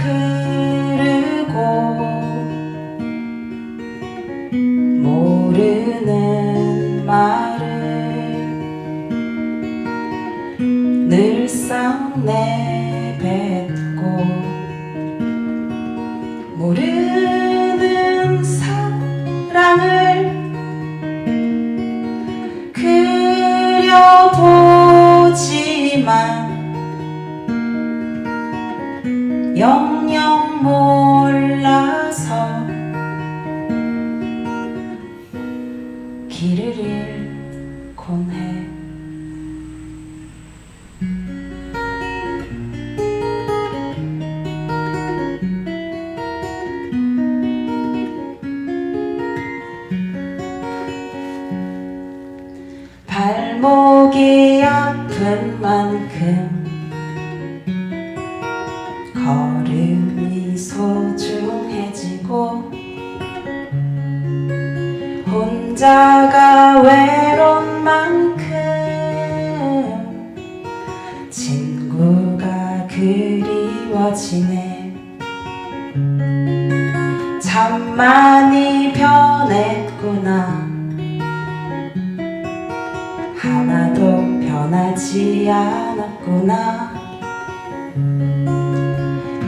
모르는 사랑을 그려보지만 영영 몰라서 길을 잃곤 해. 발목이 아픈 만큼 걸음이 소중해지고 혼자가 외로운 만큼 친구가 그리워지네. 참 많이 변했구나. 하나도 변하지 않았구나.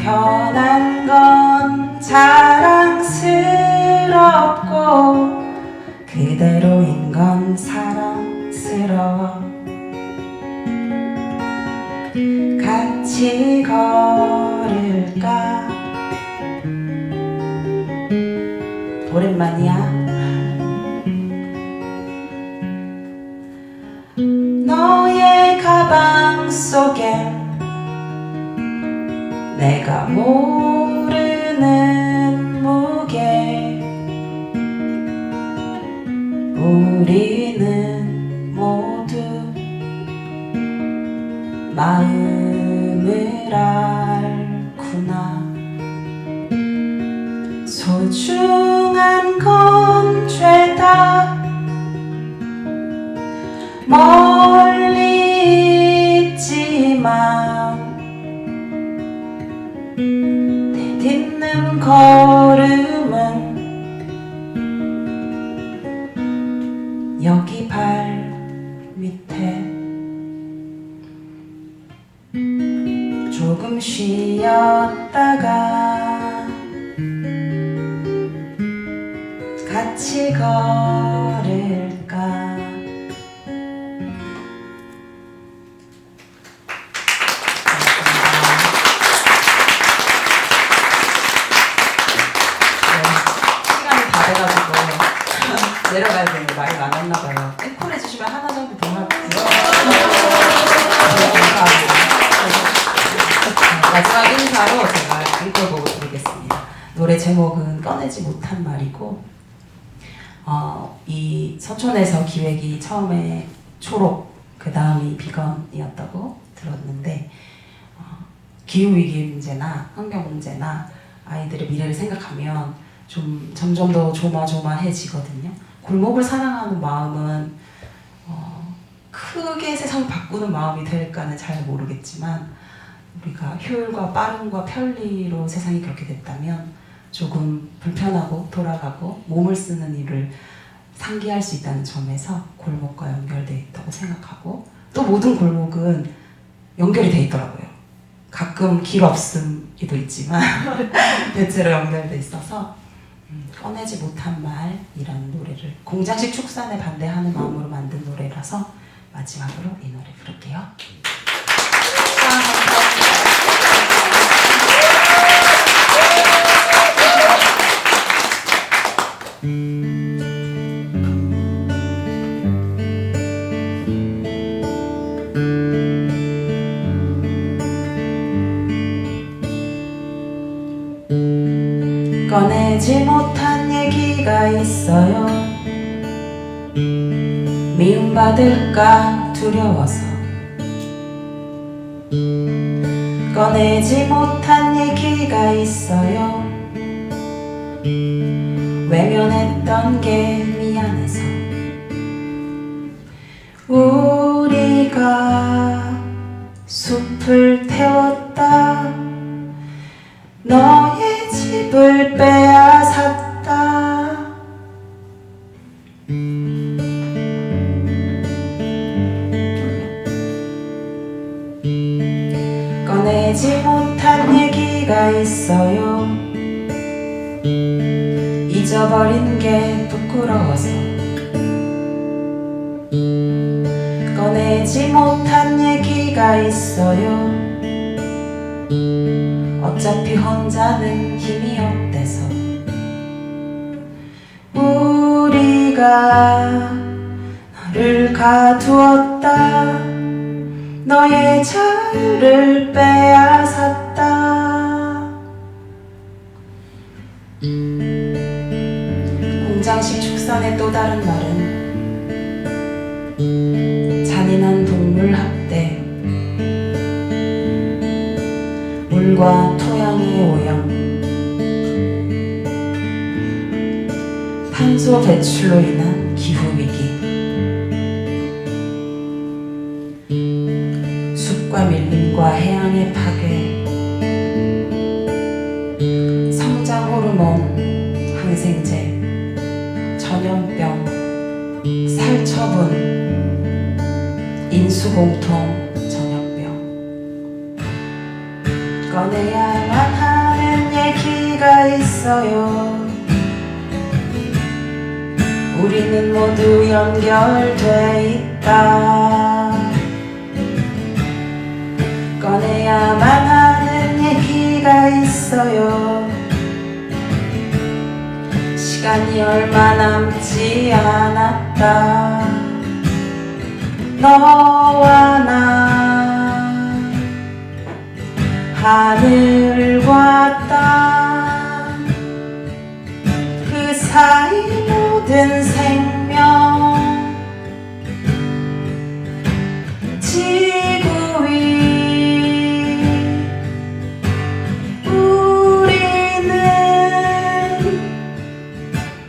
변한 건 자랑스럽고 그대로인 건 사랑스러워. 같이 걸을까? 오랜만이야. 너의 가방 속엔 내가 모르는 무게. 우리는 모두 마음을 앓구나. 소중한 건 죄다 멀리 있지만 내딛는 걸음은 여기 발 밑에. 조금 쉬었다가 같이 걸을까? 내려가야 되는데 말이 많았나봐요. 앵콜 해주시면 하나 정도 더 할게요. 마지막 인사로 제가 읽어보고 드리겠습니다. 노래 제목은 꺼내지 못한 말이고, 이 서촌에서 기획이 처음에 초록, 그 다음이 비건이었다고 들었는데, 기후위기 문제나 환경 문제나 아이들의 미래를 생각하면 좀 점점 더 조마조마해지거든요. 골목을 사랑하는 마음은 크게 세상을 바꾸는 마음이 될까는 잘 모르겠지만, 우리가 효율과 빠름과 편리로 세상이 그렇게 됐다면 조금 불편하고 돌아가고 몸을 쓰는 일을 상기할 수 있다는 점에서 골목과 연결되어 있다고 생각하고, 또 모든 골목은 연결이 되어 있더라고요. 가끔 길 없음이도 있지만 대체로 연결되어 있어서 꺼내지 못한 말이라는 노래를 공장식 축산에 반대하는 마음으로 만든 노래라서 마지막으로 이 노래 부를게요. 꺼내지 못한 얘기가 있어요. 미움받을까 두려워서. 꺼내지 못한 얘기가 있어요. 외면했던 게 미안해서. 우리가 숲을 태웠다. 너의 집을 빼앗았다. 꺼내지 못한 얘기가 있어요. 잊어버린 게 부끄러워서 꺼내지 못한 얘기가 있어요. 어차피 혼자는 힘이 없대서 우리가 너를 가두었다. 너의 자유를 빼앗았다. 공장식 축산의 또 다른 말은 잔인한 동물 학대, 물과 토양의 오염, 탄소 배출로 인한 기후위기, 숲과 밀림과 해양의 파괴, 성장 호르몬, 항생제, 전염병, 살처분, 인수공통, 전염병. 꺼내야만 하는 얘기가 있어요. 우리는 모두 연결돼 있다. 꺼내야만 하는 얘기가 있어요. 시간이 얼마 남지 않았다. 너와 나, 하늘과 땅, 그 사이 모든 생명, 지구 위 우리는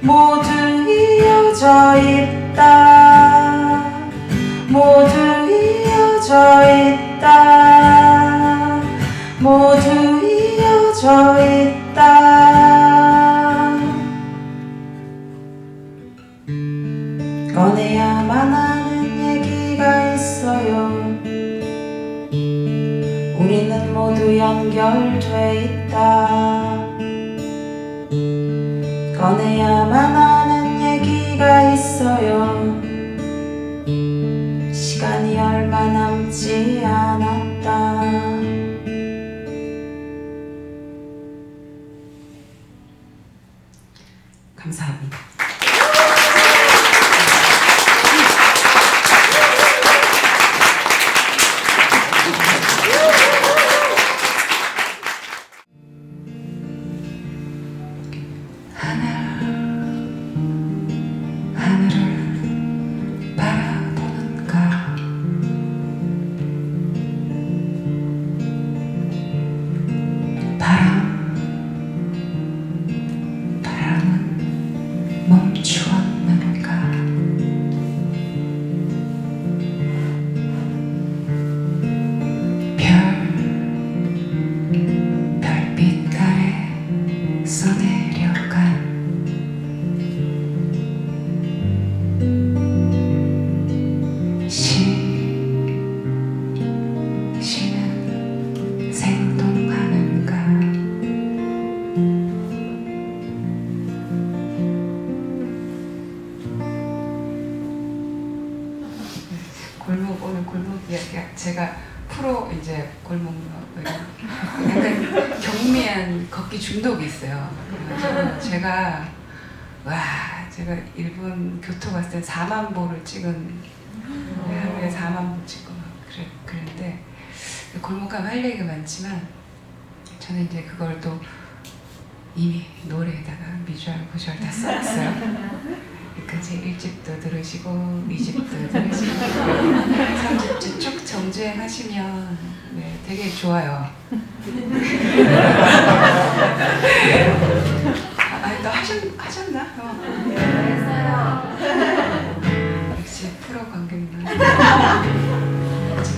모두 이어져 있다. 모두 이어져 있다. 모두 이어져 있다. 꺼내야만 하는 얘기가 있어요. 우리는 모두 연결돼 있다. 꺼내야만 하는 얘기가 있어요. 시간이 얼마 남지 않았다. 감사합니다. 하늘을 바라보는가. 바람은 멈추었는가. 별빛 아래 써내려간 시는 생동하는가. 오늘 골목 이야기 제가 프로 이제 골목 약간 경미한 걷기 중독이 있어요. 그래서 제가 일본 교토 갔을 때 4만 보를 찍은 하루에 4만 보 찍고 그랬는데 골목 가면 할 얘기가 많지만 저는 이제 그걸 또 이미 노래에다가 비주얼 보주얼 다 써놨어요. 그러니까 제 1집도 들으시고 2집도 들으시고 3집 쭉 정주행하시면 네, 되게 좋아요. 너 하셨나? 했어요. 역시 프로 관객님.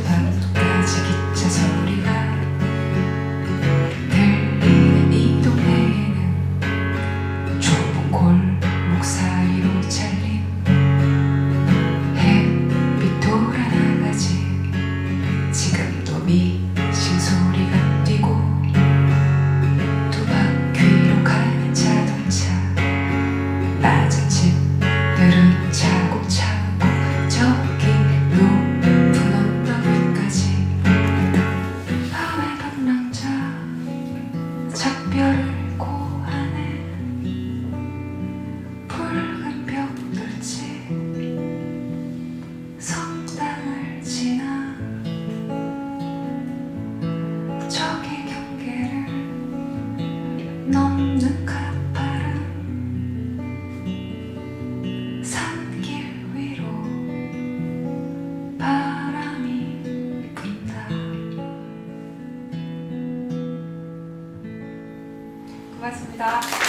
밤까지 기차 소리가 들리는 이 동네에는 좁은 골목 사이로 잘린 햇빛 돌아나가지. 지금도 미싱 소리가 뛰고 두 바퀴로 고맙습니다.